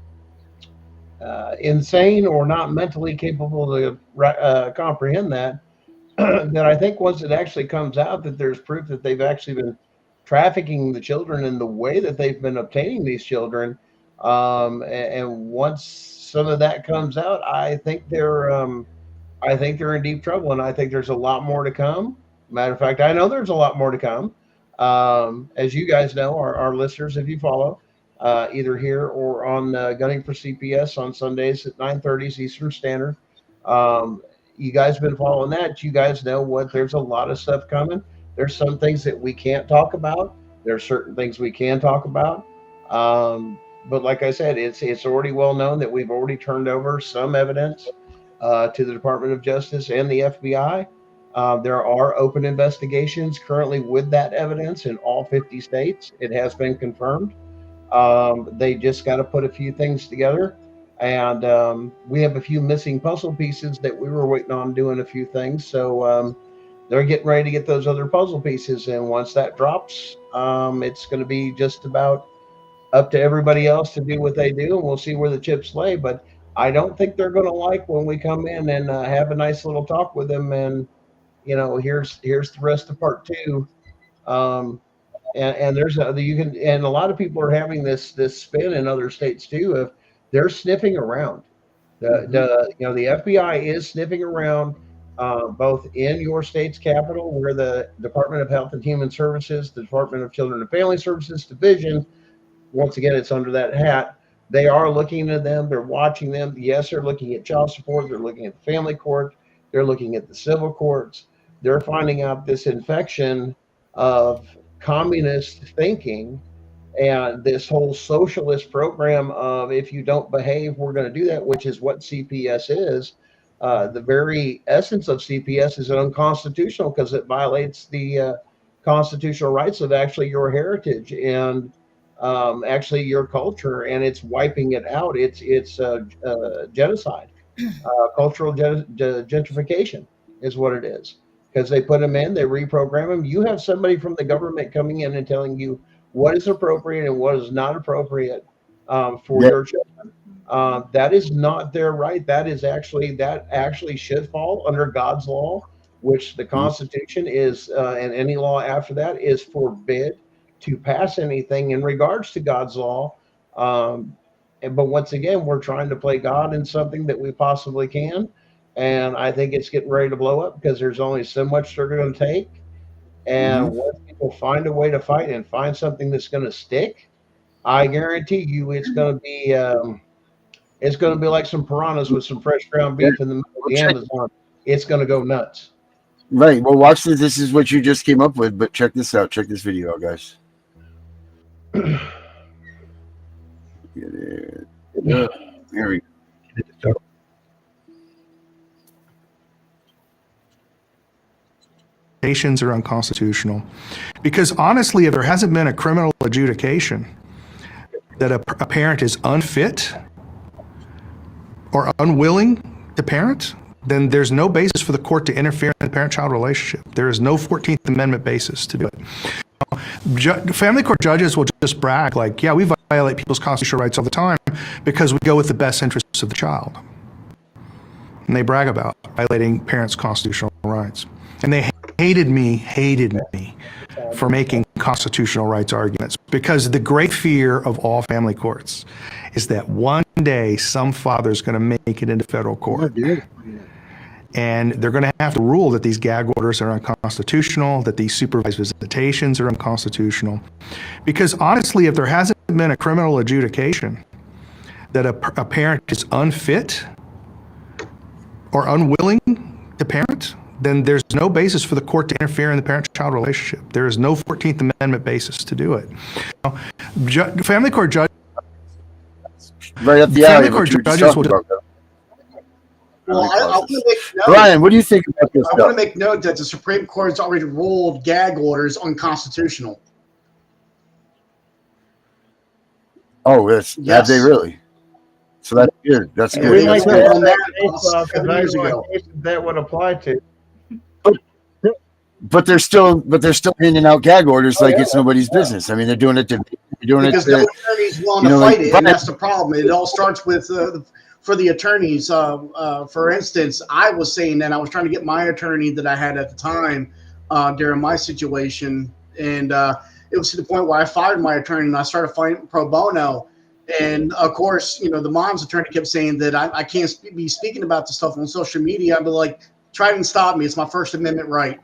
Speaker 8: insane or not mentally capable to comprehend that. That I think once it actually comes out that there's proof that they've actually been trafficking the children in the way that they've been obtaining these children, and once some of that comes out, I think they're in deep trouble, and I think there's a lot more to come. Matter of fact, I know there's a lot more to come. As you guys know, our listeners, if you follow, either here or on Gunning for CPS on Sundays at 9:30 Eastern Standard. You guys have been following that. You guys know there's a lot of stuff coming. There's some things that we can't talk about. There's certain things we can talk about. But like I said, it's already well known that we've already turned over some evidence to the Department of Justice and the FBI. There are open investigations currently with that evidence in all 50 states. It has been confirmed. They just got to put a few things together. And we have a few missing puzzle pieces that we were waiting on doing a few things. So they're getting ready to get those other puzzle pieces. And once that drops, it's going to be just about up to everybody else to do what they do. And we'll see where the chips lay. But I don't think they're going to like when we come in and have a nice little talk with them. And, here's the rest of part two. And there's and a lot of people are having this spin in other states too of they're sniffing around. The FBI is sniffing around both in your state's capital, where the Department of Health and Human Services, the Department of Children and Family Services Division, once again, it's under that hat. They are looking at them. They're watching them. Yes, they're looking at child support. They're looking at the family court. They're looking at the civil courts. They're finding out this infection of communist thinking And this whole socialist program of if you don't behave, we're going to do that, which is what CPS is. The very essence of CPS is unconstitutional because it violates the constitutional rights of actually your heritage and actually your culture, and it's wiping it out. It's genocide, cultural gentrification is what it is. Because they put them in, they reprogram them. You have somebody from the government coming in and telling you what is appropriate and what is not appropriate for
Speaker 6: Yeah.
Speaker 8: your children. That is not their right. That actually should fall under God's law, which the Constitution is, and any law after that is forbid to pass anything in regards to God's law. But once again, we're trying to play God in something that we possibly can. And I think it's getting ready to blow up because there's only so much they're going to take. And once people find a way to fight and find something that's going to stick, I guarantee you it's going to be like some piranhas with some fresh ground beef in the middle of the Amazon. It's going to go nuts.
Speaker 6: Right. Well, watch this. This is what you just came up with, but check this out. Check this video out, guys. Here we go.
Speaker 14: Accusations are unconstitutional because honestly, if there hasn't been a criminal adjudication that a parent is unfit or unwilling to parent, then there's no basis for the court to interfere in the parent-child relationship. There is no 14th Amendment basis to do it. Family court judges will just brag like, yeah, we violate people's constitutional rights all the time because we go with the best interests of the child. And they brag about violating parents' constitutional rights. And they hated me for making constitutional rights arguments because the great fear of all family courts is that one day some father's going to make it into federal court. And they're going to have to rule that these gag orders are unconstitutional, that these supervised visitations are unconstitutional. Because honestly, if there hasn't been a criminal adjudication that a parent is unfit or unwilling to parent, then there's no basis for the court to interfere in the parent-child relationship. There is no 14th Amendment basis to do it. Family court judges.
Speaker 6: Right up the alley. Family court judges will.
Speaker 13: Well, I want to make note.
Speaker 6: Brian, what do you think about this?
Speaker 13: I want to make note that the Supreme Court has already ruled gag orders unconstitutional.
Speaker 6: Oh, yes. Have they really? So that's good. That's good.
Speaker 8: That's that would apply to.
Speaker 6: But they're still handing out gag orders it's nobody's business. I mean, they're doing it
Speaker 13: because no attorney's willing to fight it, and that's the problem. It all starts with for the attorneys. For instance, I was saying that I was trying to get my attorney that I had at the time during my situation, and it was to the point where I fired my attorney and I started fighting pro bono. And of course, the mom's attorney kept saying that I can't be speaking about the stuff on social media. I'd be like, try and stop me. It's my First Amendment right.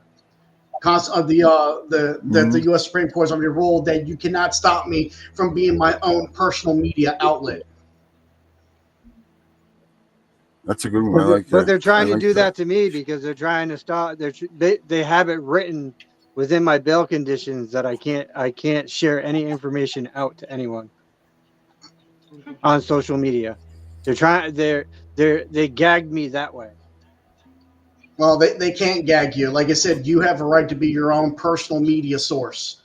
Speaker 13: The U.S. Supreme Court has already ruled that you cannot stop me from being my own personal media outlet.
Speaker 6: That's a good one. I like that.
Speaker 7: But they're trying to do that to me because they're trying to stop. They have it written within my bail conditions that I can't share any information out to anyone on social media. They gagged me that way.
Speaker 13: Well, they can't gag you. Like I said, you have a right to be your own personal media source.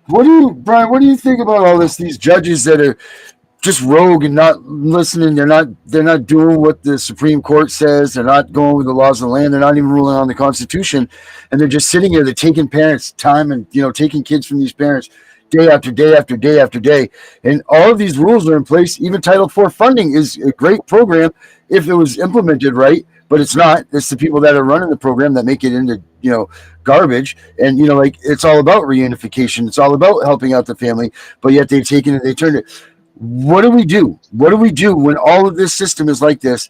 Speaker 6: Brian, what do you think about all this? These judges that are just rogue and not listening. They're not doing what the Supreme Court says. They're not going with the laws of the land. They're not even ruling on the Constitution. And they're just sitting here. They're taking parents' time and taking kids from these parents day after day after day after day. And all of these rules are in place. Even Title IV funding is a great program if it was implemented right, but it's not. It's the people that are running the program that make it into, garbage. And, it's all about reunification. It's all about helping out the family, but yet they've taken it, they turned it. What do we do? What do we do when all of this system is like this?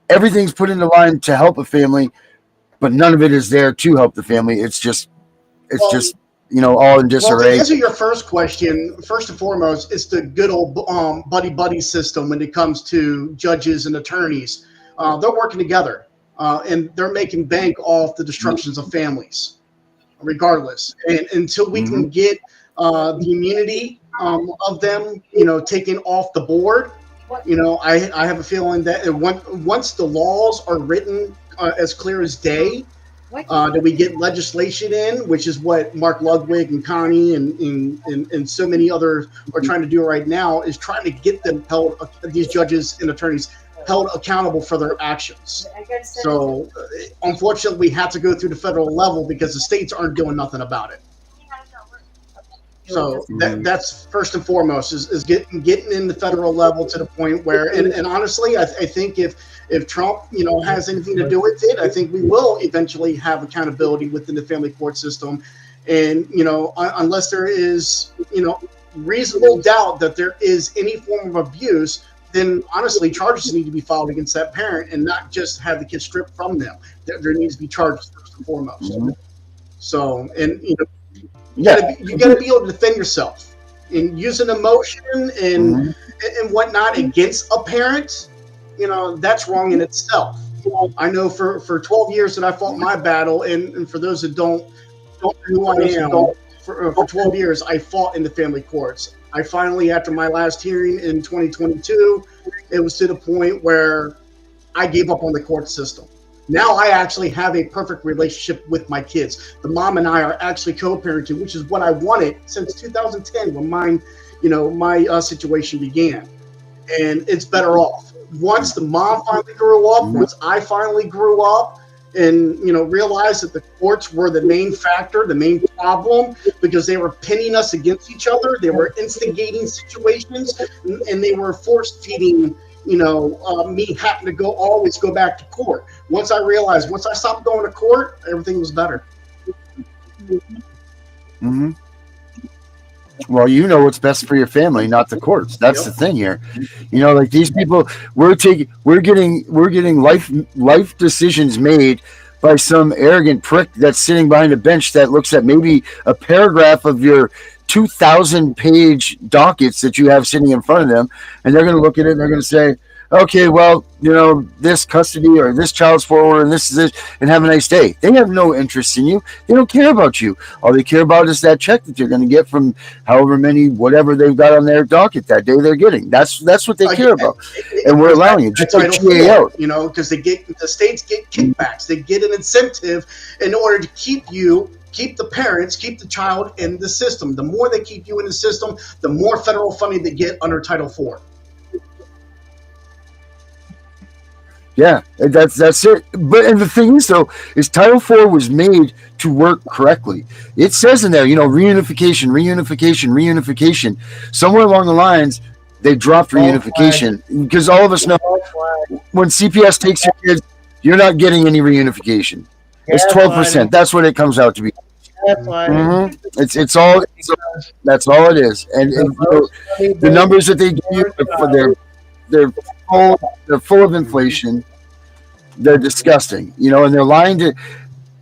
Speaker 6: Everything's put into line to help a family, but none of it is there to help the family. It's just all in disarray.
Speaker 13: Well, to answer your first question, first and foremost, it's the good old buddy system when it comes to judges and attorneys. They're working together, and they're making bank off the destructions of families. regardless. And until we can get the immunity of them, taken off the board, I have a feeling that once the laws are written as clear as day, that we get legislation in, which is what Mark Ludwig and Connie and so many others are trying to do right now, is trying to get them held, these judges and attorneys held accountable for their actions. So unfortunately, we have to go through the federal level because the states aren't doing nothing about it. So that's first and foremost is getting in the federal level to the point where, and honestly, I think if Trump, has anything to do with it, I think we will eventually have accountability within the family court system. And, unless there is, reasonable doubt that there is any form of abuse, then honestly, charges need to be filed against that parent and not just have the kid stripped from them. There needs to be charges first and foremost. So, and, you got to be able to defend yourself, and using emotion and whatnot against a parent. That's wrong in itself. I know for 12 years that I fought my battle, and for those that don't know who I am, for 12 years I fought in the family courts. I finally, after my last hearing in 2022, it was to the point where I gave up on the court system. Now I actually have a perfect relationship with my kids. The mom and I are actually co-parenting, which is what I wanted since 2010 when my situation began. And it's better off. Once the mom finally grew up, once I finally grew up and, realized that the courts were the main factor, the main problem, because they were pinning us against each other. They were instigating situations, and they were force feeding me having to always go back to court. Once I realized, once I stopped going to court, everything was better.
Speaker 6: Well, what's best for your family, not the courts. That's the thing here. Like these people, we're getting life decisions made by some arrogant prick that's sitting behind a bench that looks at maybe a paragraph of your 2,000-page dockets that you have sitting in front of them, and they're going to look at it and they're going to say, okay, well, this custody or this child support order and this is it, and have a nice day. They have no interest in you. They don't care about you. All they care about is that check that you're going to get from however many, whatever they've got on their docket that day they're getting. That's what they care about. And we're allowing it. Just like GA out.
Speaker 13: Because the states get kickbacks. They get an incentive in order to keep the parents, keep the child in the system. The more they keep you in the system, the more federal funding they get under Title IV.
Speaker 6: Yeah, that's it. But and the thing is, though, is Title IV was made to work correctly. It says in there, reunification. Somewhere along the lines, they dropped reunification because all of us know when CPS takes your kids, you're not getting any reunification. It's 12%. That's what it comes out to be. It's all. That's all it is. And the numbers that they give you, they're full of inflation. They're disgusting, and they're lying to.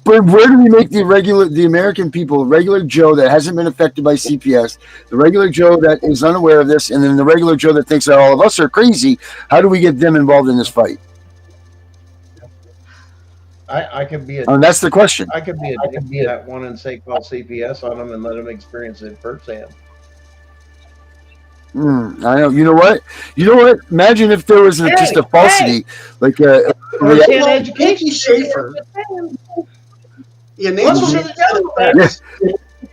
Speaker 6: But where do we make the American people, regular Joe that hasn't been affected by CPS, the regular Joe that is unaware of this, and then the regular Joe that thinks that all of us are crazy? How do we get them involved in this fight?
Speaker 8: I could be
Speaker 6: that's the question.
Speaker 8: I could be that one and say call CPS on them and let them experience it firsthand.
Speaker 6: I know. You know what? Imagine if there was just a falsity, like
Speaker 13: Nancy Schaefer.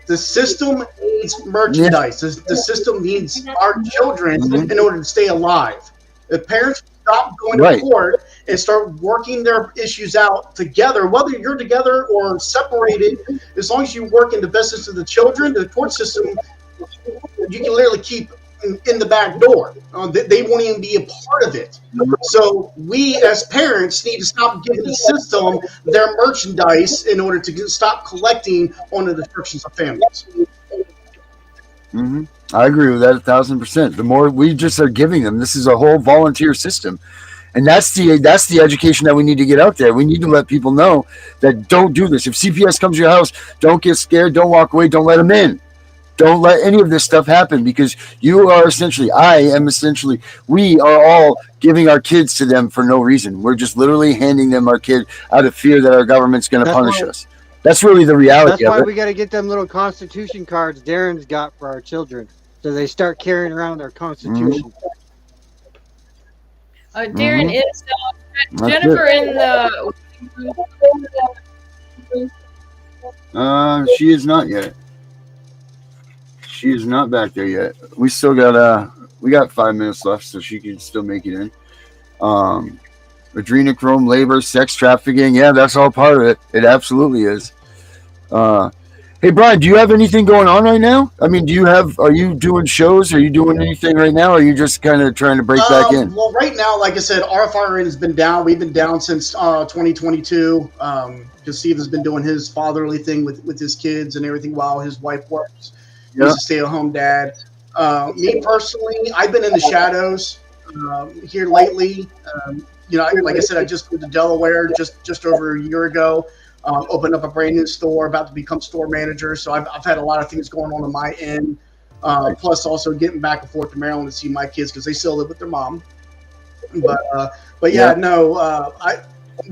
Speaker 13: The system needs merchandise. The system needs our children in order to stay alive. If parents stop going to court and start working their issues out together, whether you're together or separated, as long as you work in the best interest of the children, the court system, you can literally keep in the back door. They won't even be a part of it. So we as parents need to stop giving the system their merchandise in order to stop collecting on the destructions of families.
Speaker 6: I agree with that 1,000%. The more we just are giving them, this is a whole volunteer system. And that's the education that we need to get out there. We need to let people know that don't do this. If CPS comes to your house, don't get scared, don't walk away, don't let them in. Don't let any of this stuff happen, because we are all giving our kids to them for no reason. We're just literally handing them our kid out of fear that our government's going to punish us. That's really the
Speaker 7: That's
Speaker 6: reality of
Speaker 7: why
Speaker 6: it.
Speaker 7: we got to get them little Constitution cards Darren's got for our children, so they start carrying around their Constitution.
Speaker 12: Darren, is
Speaker 6: That's
Speaker 12: Jennifer
Speaker 6: it.
Speaker 12: in the?
Speaker 6: She is not yet. She is not back there yet. We still got we got 5 minutes left, so she can still make it in. Adrenochrome, labor, sex trafficking, yeah, that's all part of it. It absolutely is. Hey Brian, do you have anything going on right now? I mean, are you doing shows? Are you doing anything right now? Or are you just kind of trying to break back in?
Speaker 13: Well, right now, like I said, RFRN has been down. We've been down since 2022. Because Steve has been doing his fatherly thing with his kids and everything while his wife works.
Speaker 6: Yeah.
Speaker 13: He's a stay-at-home dad. Me personally, I've been in the shadows here lately. Like I said, I just moved to Delaware just over a year ago. Opened up a brand new store, about to become store manager. So I've had a lot of things going on my end. Plus also getting back and forth to Maryland to see my kids because they still live with their mom. But yeah, no,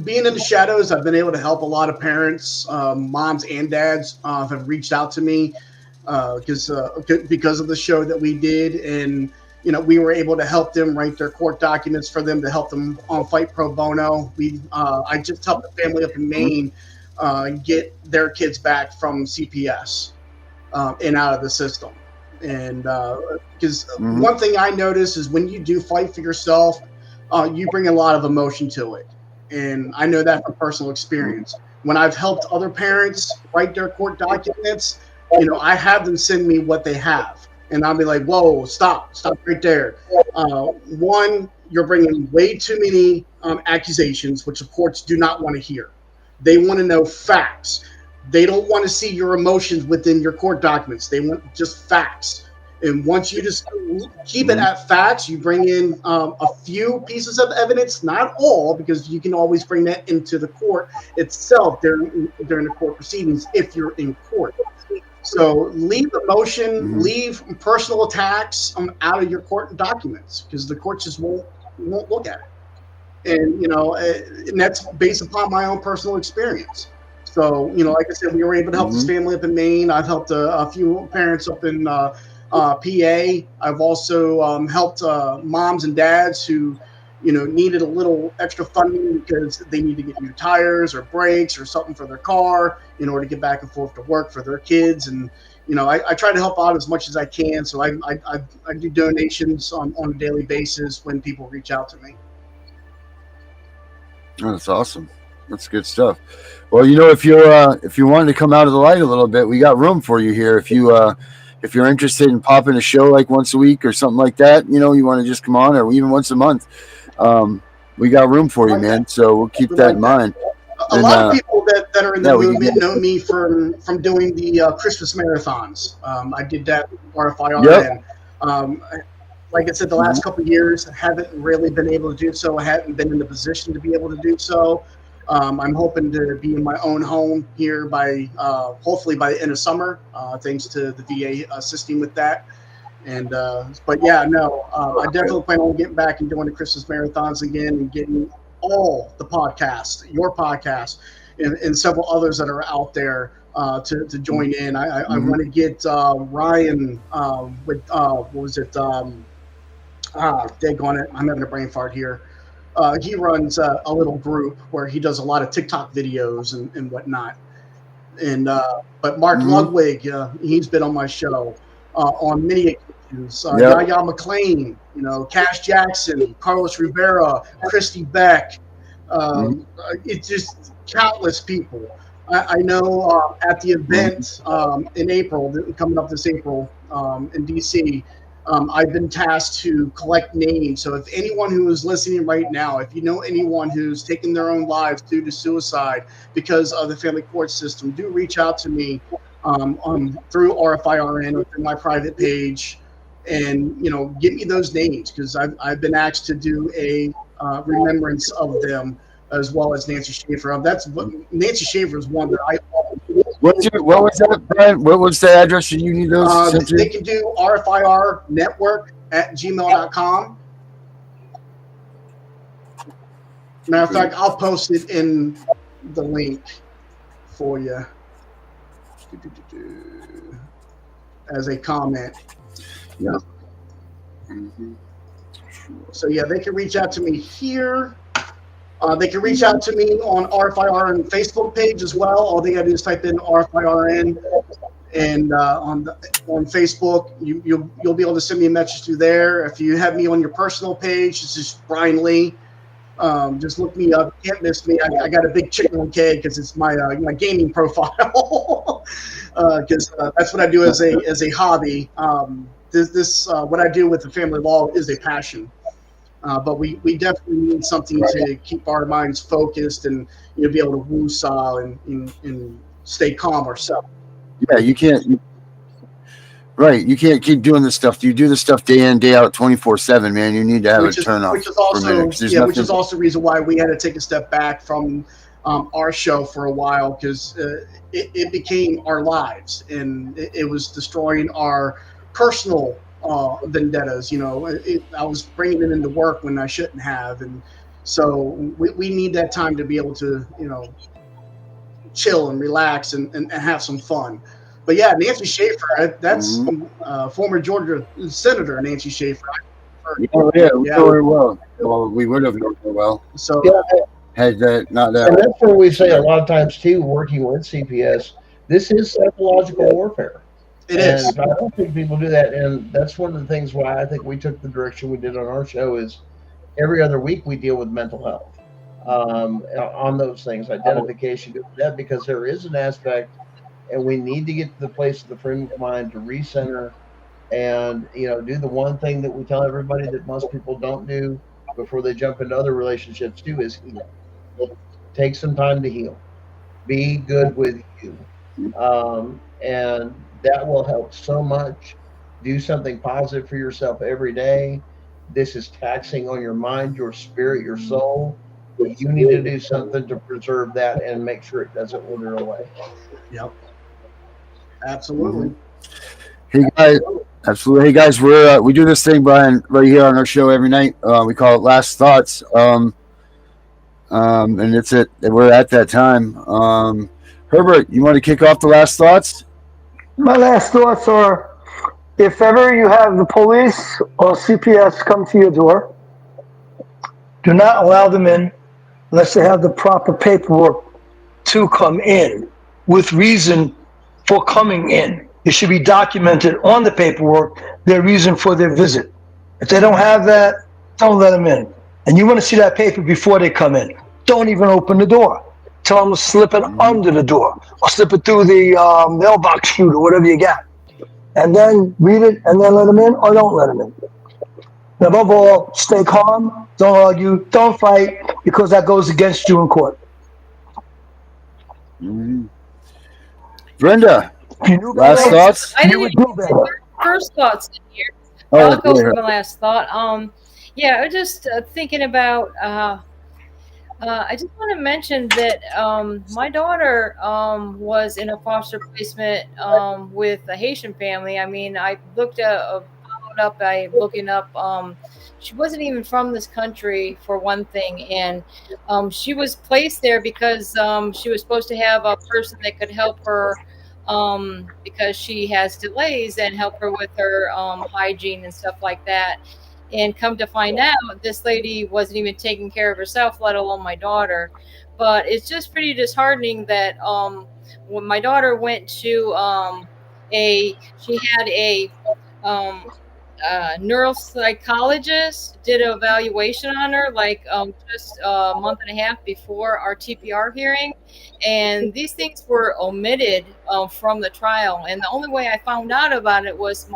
Speaker 13: being in the shadows, I've been able to help a lot of parents, moms and dads have reached out to me because of the show that we did. And, we were able to help them write their court documents for them to help them fight pro bono. I just helped a family up in Maine get their kids back from CPS and out of the system. And because one thing I notice is when you do fight for yourself, you bring a lot of emotion to it. And I know that from personal experience. When I've helped other parents write their court documents, I have them send me what they have. And I'll be like, whoa, stop right there. One, you're bringing way too many accusations, which the courts do not want to hear. They want to know facts. They don't want to see your emotions within your court documents. They want just facts. And once you just keep it at facts, you bring in a few pieces of evidence, not all, because you can always bring that into the court itself during the court proceedings if you're in court. So leave emotion, leave personal attacks out of your court documents because the court just won't look at it. And, and that's based upon my own personal experience. So, like I said, we were able to help this family up in Maine. I've helped a few parents up in PA. I've also helped moms and dads who, needed a little extra funding because they need to get new tires or brakes or something for their car in order to get back and forth to work for their kids. And, I try to help out as much as I can. So I do donations on a daily basis when people reach out to me.
Speaker 6: Oh, that's awesome. That's good stuff. Well, if you're wanting to come out of the light a little bit, we got room for you here. If you're interested in popping a show like once a week or something like that, you want to just come on, or even once a month, we got room for you, man. So we'll keep that in mind.
Speaker 13: A lot of people that are in the movement know me from doing the Christmas marathons. I did that with RFIRN. Like I said, the last couple of years, I haven't really been able to do so. I haven't been in the position to be able to do so. I'm hoping to be in my own home here by hopefully by the end of summer, thanks to the VA assisting with that. And but yeah, no, I definitely plan on getting back and doing the Christmas marathons again and getting all the podcasts, your podcast, and several others that are out there to join in. I want to get Ryan with what was it? Daggone it, I'm having a brain fart here. He runs a little group where he does a lot of TikTok videos and whatnot. And but Mark Ludwig, he's been on my show on many occasions. Yaya McClain, Cash Jackson, Carlos Rivera, Christy Beck. It's just countless people. I know at the event in April, coming up this April in DC, I've been tasked to collect names. So if anyone who is listening right now, if you know anyone who's taken their own lives due to suicide because of the family court system, do reach out to me through RFIRN or through my private page, and get me those names because I've been asked to do a remembrance of them, as well as Nancy Schaefer. Nancy Schaefer is one that I.
Speaker 6: What was that, Brian? What was the address you need those?
Speaker 13: They can do rfirnetwork@gmail.com. Matter of fact, I'll post it in the link for you. as a comment.
Speaker 6: Yeah.
Speaker 13: So yeah, they can reach out to me here. They can reach out to me on RFIRN Facebook page as well. All they gotta do is type in RFIRN, and on Facebook, you'll be able to send me a message through there. If you have me on your personal page, it's just Brian Lee. Just look me up. You can't miss me. I got a big chicken on keg because it's my gaming profile. Because that's what I do as a hobby. This what I do with the family law is a passion. But we definitely need something to keep our minds focused and be able to woo-saw and stay calm ourselves.
Speaker 6: Yeah, you can't. Right, you can't keep doing this stuff. You do this stuff day in, day out, 24/7, man. You need to have a turn off
Speaker 13: which is also
Speaker 6: for a minute.
Speaker 13: which is also the reason why we had to take a step back from our show for a while, because it became our lives, and it was destroying our personal vendettas. I was bringing it into work when I shouldn't have, and so we need that time to be able to chill and relax and have some fun. But yeah, Nancy Schaefer, that's former Georgia Senator Nancy Schaefer.
Speaker 6: We know her well. Well, we would have known her well.
Speaker 13: So
Speaker 6: had that not that.
Speaker 8: And that's where we say a lot of times too, working with CPS, this is psychological warfare.
Speaker 13: It is.
Speaker 8: I don't think people do that, and that's one of the things why I think we took the direction we did on our show is every other week we deal with mental health on those things, identification, that, because there is an aspect, and we need to get to the place of the frame of mind to recenter and do the one thing that we tell everybody that most people don't do before they jump into other relationships too, is heal. Take some time to heal. Be good with you. And that will help so much. Do something positive for yourself every day. This is taxing on your mind, your spirit, your soul. You need to do something to preserve that and make sure it doesn't wither away.
Speaker 13: Yep. Absolutely.
Speaker 6: Hey guys, absolutely. Hey guys, we do this thing, Brian, right here on our show every night. We call it Last Thoughts. And it's it. We're at that time. Herbert, you want to kick off the last thoughts?
Speaker 15: My last thoughts are, if ever you have the police or CPS come to your door, do not allow them in unless they have the proper paperwork to come in with reason for coming in. It should be documented on the paperwork, their reason for their visit. If they don't have that, don't let them in. And you want to see that paper before they come in. Don't even open the door. Tell them to slip it under the door or slip it through the mailbox chute or whatever you got. And then read it and then let them in, or don't let them in. And above all, stay calm, don't argue, don't fight, because that goes against you in court.
Speaker 6: Brenda, last thoughts?
Speaker 12: I didn't even say first thoughts in here. I'll go for my last thought. Yeah, I was just thinking about. I just want to mention that my daughter was in a foster placement with a Haitian family. I mean, I looked followed up by looking up. She wasn't even from this country, for one thing, and she was placed there because she was supposed to have a person that could help her because she has delays and help her with her hygiene and stuff like that. And come to find out, this lady wasn't even taking care of herself, let alone my daughter. But it's just pretty disheartening that when my daughter went to she had a neuropsychologist did an evaluation on her just a month and a half before our TPR hearing, and these things were omitted from the trial. And the only way I found out about it was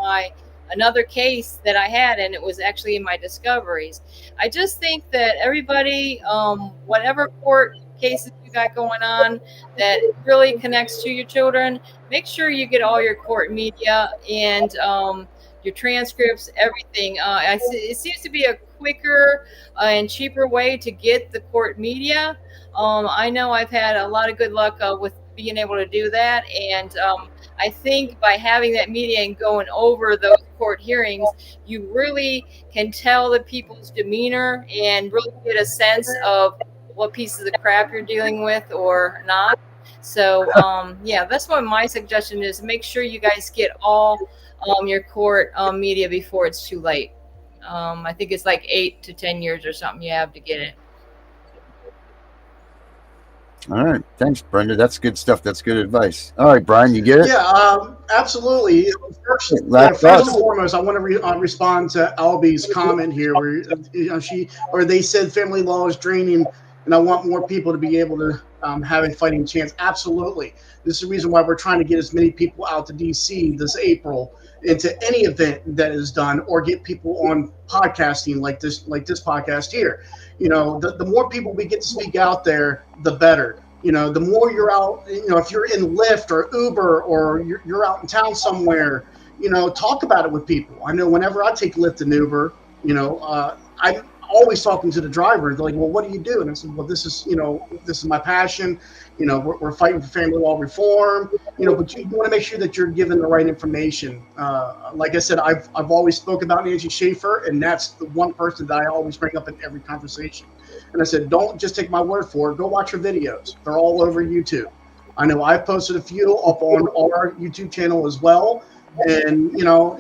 Speaker 12: another case that I had, and it was actually in my discoveries. I just think that everybody, whatever court cases you got going on that really connects to your children, make sure you get all your court media and your transcripts, everything. It seems to be a quicker and cheaper way to get the court media. I know I've had a lot of good luck with being able to do that, and I think by having that media and going over those court hearings, you really can tell the people's demeanor and really get a sense of what pieces of crap you're dealing with or not. So yeah, that's what my suggestion is. Make sure you guys get all your court media before it's too late. I think it's like 8 to 10 years or something you have to get it.
Speaker 6: All right. Thanks, Brenda. That's good stuff. That's good advice. All right, Brian, you get it?
Speaker 13: Yeah, absolutely. First,
Speaker 6: Last
Speaker 13: first and
Speaker 6: thoughts.
Speaker 13: foremost, I want to respond to Albie's comment here, where they said family law is draining, and I want more people to be able to have a fighting chance. Absolutely, this is the reason why we're trying to get as many people out to DC this April into any event that is done, or get people on podcasting like this podcast here. The more people we get to speak out there, the better. The more you're out, if you're in Lyft or Uber, or you're out in town somewhere, talk about it with people. I know whenever I take Lyft and Uber, I'm always talking to the driver. They're like, well, what do you do? And I said, well, this is my passion. We're fighting for family law reform, but you want to make sure that you're given the right information. Like I said, I've always spoke about Nancy Schaefer, and that's the one person that I always bring up in every conversation. And I said, don't just take my word for it. Go watch her videos. They're all over YouTube. I know I've posted a few up on our YouTube channel as well. And,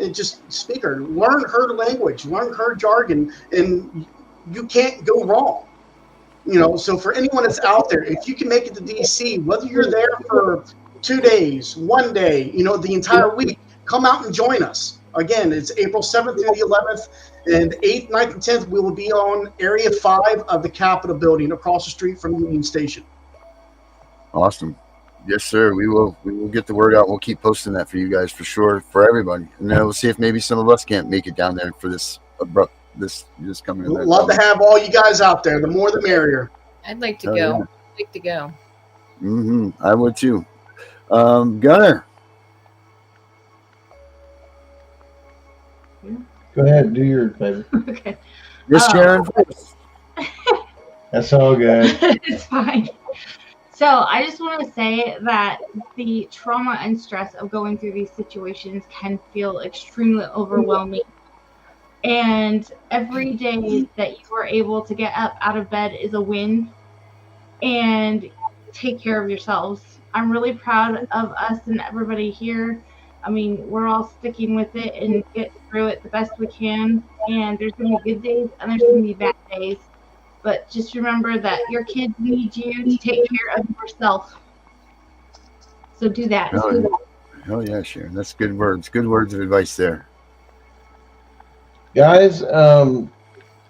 Speaker 13: it just speak her, learn her language, learn her jargon, and you can't go wrong. So for anyone that's out there, if you can make it to DC, whether you're there for 2 days, 1 day, the entire week, come out and join us. Again, it's April 7th through the 11th, and 8th, 9th, and 10th, we will be on Area 5 of the Capitol building across the street from Union Station.
Speaker 6: Awesome. Yes, sir. We will get the word out. We'll keep posting that for you guys for sure, for everybody. And then we'll see if maybe some of us can't make it down there for this coming event.
Speaker 13: Love to have all you guys out there. The more the merrier.
Speaker 12: I'd like to
Speaker 6: Oh,
Speaker 12: go.
Speaker 6: yeah.
Speaker 12: I'd like to go.
Speaker 6: I would too. Gunner.
Speaker 8: Go ahead, do your favor.
Speaker 9: Okay.
Speaker 6: Yes, Sharon.
Speaker 8: That's all good.
Speaker 9: It's fine. So I just want to say that the trauma and stress of going through these situations can feel extremely overwhelming. And every day that you are able to get up out of bed is a win, and take care of yourselves. I'm really proud of us and everybody here. I mean, we're all sticking with it and getting through it the best we can. And there's going to be good days and there's going to be bad days. But just remember that your kids need you to take care of yourself. So do that.
Speaker 6: Oh yeah, Sharon. That's good words. Good words of advice there.
Speaker 8: Guys, I'm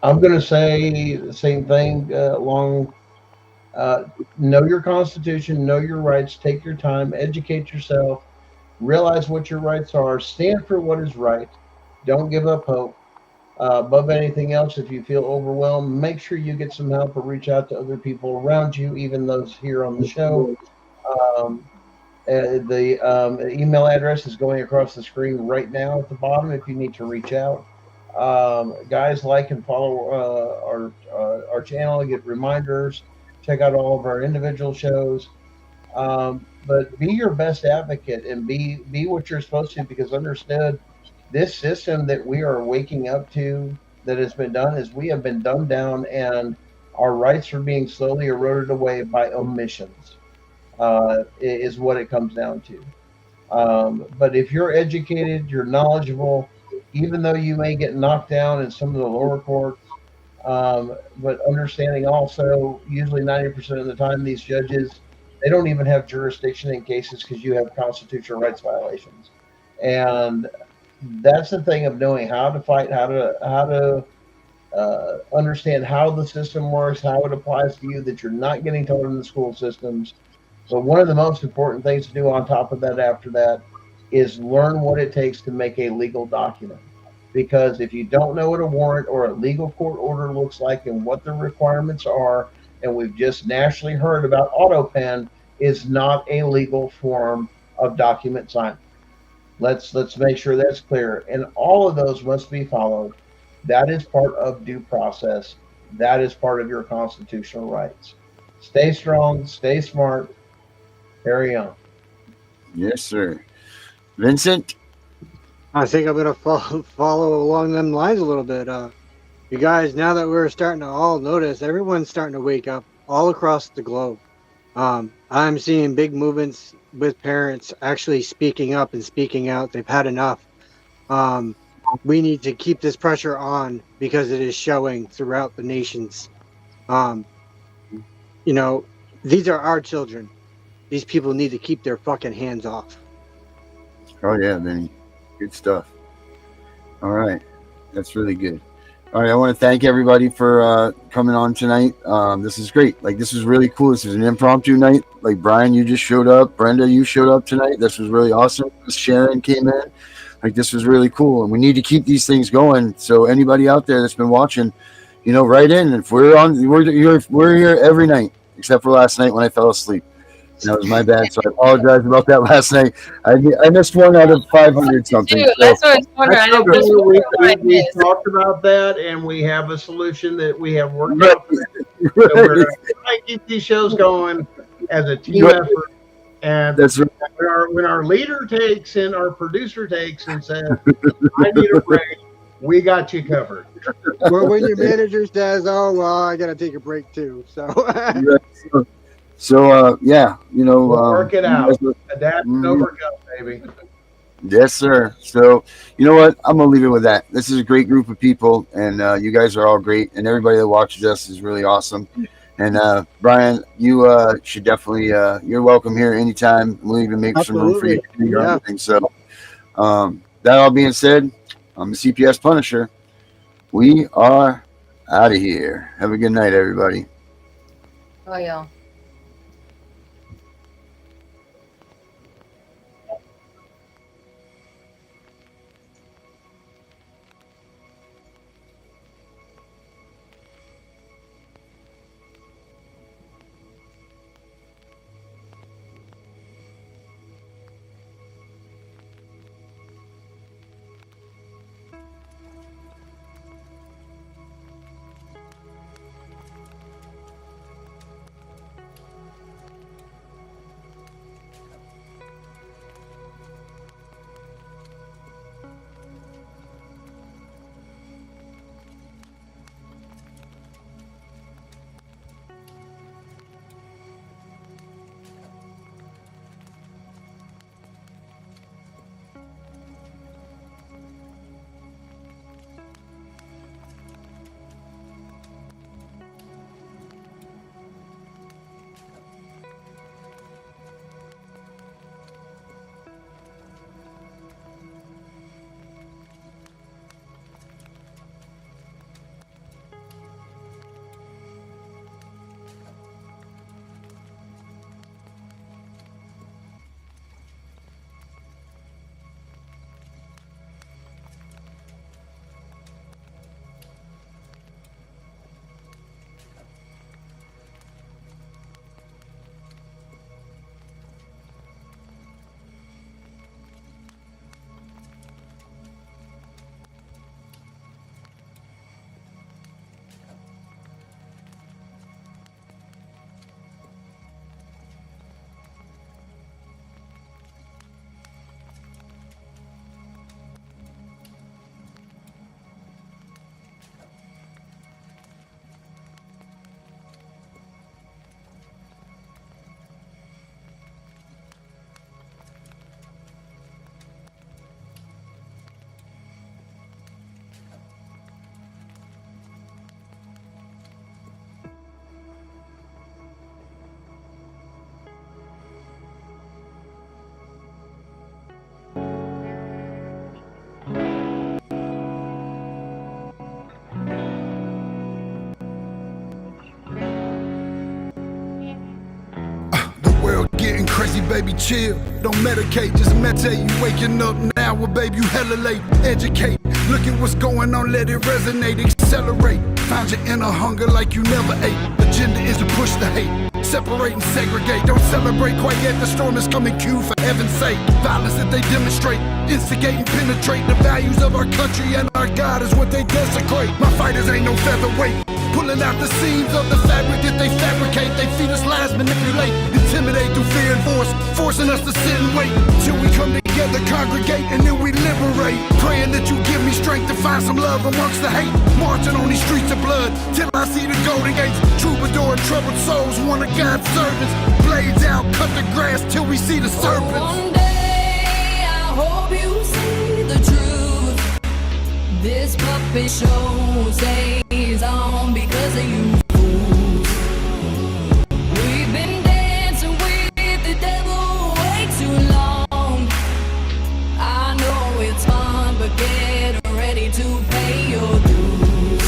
Speaker 8: going to say the same thing know your Constitution, know your rights, take your time, educate yourself, realize what your rights are, stand for what is right, don't give up hope. Above anything else, if you feel overwhelmed, make sure you get some help or reach out to other people around you, even those here on the show. The email address is going across the screen right now at the bottom if you need to reach out. Guys, like and follow our channel, get reminders, check out all of our individual shows. But be your best advocate and be what you're supposed to, because understood, this system that we are waking up to that has been done is we have been dumbed down, and our rights are being slowly eroded away by omissions, is what it comes down to. But if you're educated, you're knowledgeable, even though you may get knocked down in some of the lower courts, but understanding also, usually 90% of the time, these judges, they don't even have jurisdiction in cases because you have constitutional rights violations. And that's the thing of knowing how to fight, how to understand how the system works, how it applies to you, that you're not getting taught in the school systems. But one of the most important things to do on top of that, after that, is learn what it takes to make a legal document. Because if you don't know what a warrant or a legal court order looks like and what the requirements are, and we've just nationally heard about AutoPen is not a legal form of document signing. Let's make sure that's clear. And all of those must be followed. That is part of due process. That is part of your constitutional rights. Stay strong, stay smart, carry on.
Speaker 6: Yes, sir. Vincent?
Speaker 7: I think I'm going to follow along them lines a little bit. You guys, now that we're starting to all notice, everyone's starting to wake up all across the globe. I I'm seeing big movements with parents actually speaking up and speaking out. They've had enough. We need to keep this pressure on because it is showing throughout the nations. You know, these are our children. These people need to keep their fucking hands off.
Speaker 6: Oh yeah, Vinny. Good stuff. All right. That's really good. All right, I want to thank everybody for coming on tonight. This is great. Like, this is really cool. This is an impromptu night. Like, Brian, you just showed up. Brenda, you showed up tonight. This was really awesome. Sharon came in. Like, this was really cool. And we need to keep these things going. So anybody out there that's been watching, you know, write in. If we're on, we're here every night, except for last night when I fell asleep. That was my bad. So I apologize about that last night. I missed one out of 500 something. So.
Speaker 12: That's what I was wondering. I didn't know
Speaker 8: We talked about that, and we have a solution that we have worked out. So we're going to keep these shows going as a team effort. And
Speaker 6: that's right.
Speaker 8: When our leader takes and our producer takes and says, I need a break, we got you covered.
Speaker 7: Well, when your manager says, oh, well, I got to take a break too.
Speaker 6: So yeah, you know,
Speaker 8: we'll work it out. Adapt and overcome, baby.
Speaker 6: Yes, sir. So, you know what? I'm gonna leave it with that. This is a great group of people, and you guys are all great, and everybody that watches us is really awesome. And Brian, you should definitely you're welcome here anytime. We'll even make some room for you to do your own thing. So, that all being said, I'm the CPS Punisher. We are out of here. Have a good night, everybody.
Speaker 12: Oh, yeah.
Speaker 2: Crazy, baby, chill. Don't medicate, just meditate. You waking up now, well, baby, you hella late. Educate, look at what's going on, let it resonate, accelerate. Find your inner hunger like you never ate. Agenda is to push the hate. Separate and segregate, don't celebrate quite yet. The storm is coming, Q, for heaven's sake. Violence that they demonstrate, instigate and penetrate. The values of our country and our God is what they desecrate. My fighters ain't no featherweight, pulling out the seams of the fabric that they fabricate. They feed us lies, manipulate, intimidate through fear and force, forcing us to sit and wait till we come together, congregate, and then we liberate. Praying that you give me strength to find some love amongst the hate. Marching on these streets of blood till I see the golden gates. Troubadour and troubled souls. one of God's servants. Blades out, cut the grass till we see the serpents.
Speaker 1: One day I hope you see the truth. This puppet show stays on because of you fools. We've been dancing with the devil way too long. I know it's fun, but get ready to pay your dues.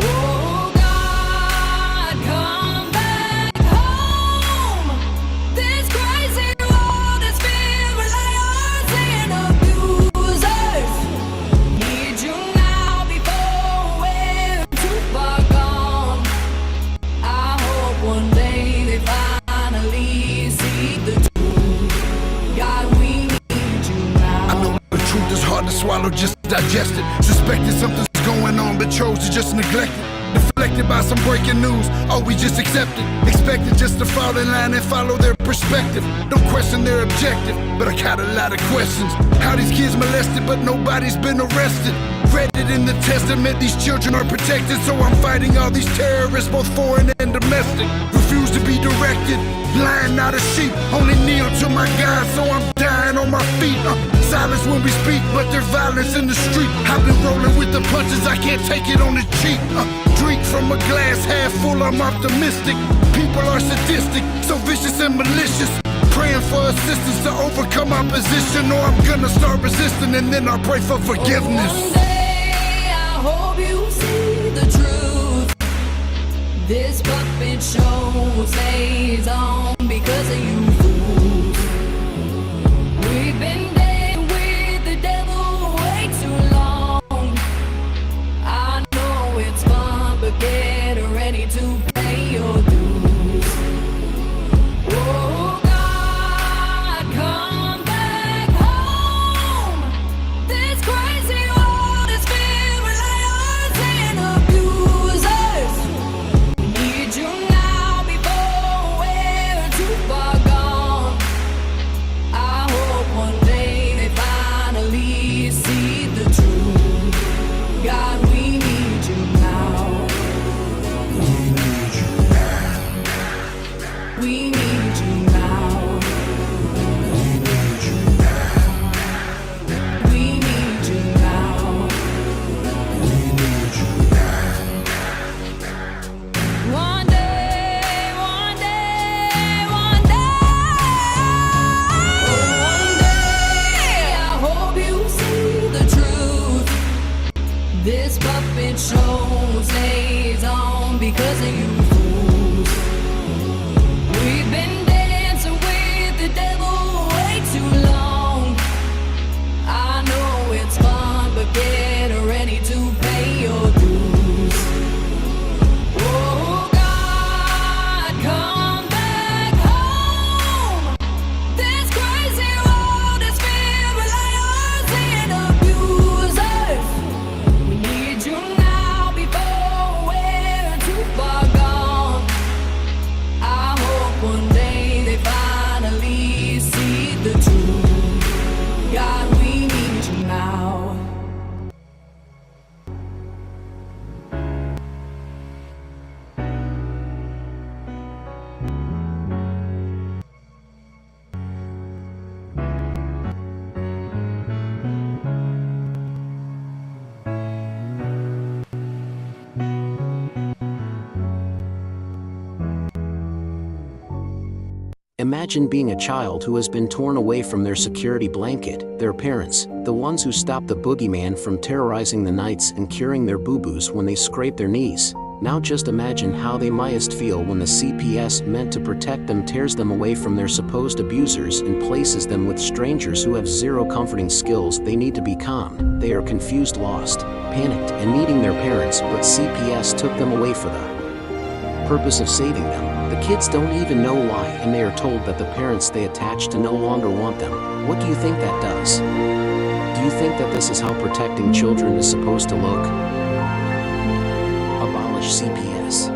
Speaker 1: Oh God, come back home. This crazy world is filled with liars and abusers. Need you now before we're too far gone. I hope one day they finally see the truth. God, we need you now.
Speaker 2: I know the truth is hard to swallow, just digest it. Suspected something's going on, but chose to just neglect it. Deflected by some breaking news, oh, we just accept it. Expected just to fall in line and follow their perspective. Don't question their objective, but I got a lot of questions. How these kids molested, but nobody's been arrested. Read it in the testament, these children are protected. So I'm fighting all these terrorists, both foreign and domestic. Refuse to be directed, lion not a sheep. Only kneel to my God, so I'm dying on my feet. Silence when we speak, but there's violence in the street. I've been rolling with the punches, I can't take it on the cheap. Drink from a glass half full, I'm optimistic. People are sadistic, so vicious and malicious. Praying for assistance to overcome opposition, or I'm gonna start resisting and then I'll pray for forgiveness.
Speaker 1: One day I hope you see the truth. This puppet show stays on because of you fools. We've been dating with the devil way too long. I know it's fun, but get ready to pay your dues. Oh God, come back home. This crazy world is filled with liars and abusers. Need you now before we're too far gone. I hope one day they finally see the truth. God, we need you now. We need you now. We need you now. We need you now. We need you now. We need you now. One day, one day, one day I hope you see the truth. This puppet show stays on because of you fools. We've been dancing with the devil way too long. I know it's fun, but get ready to pay your dues. Oh God, come back home. This crazy world is filled with liars and abusers. We need you now before we're too far gone. I hope one day they finally see the truth. God, we need you now.
Speaker 16: Imagine being a child who has been torn away from their security blanket, their parents, the ones who stop the boogeyman from terrorizing the nights and curing their boo-boos when they scrape their knees. Now just imagine how they mightest feel when the CPS meant to protect them tears them away from their supposed abusers and places them with strangers who have zero comforting skills. They need to be calmed. They are confused, lost, panicked, and needing their parents, but CPS took them away for the purpose of saving them. The kids don't even know why, and they are told that the parents they attach to no longer want them. What do you think that does? Do you think that this is how protecting children is supposed to look? Abolish CPS.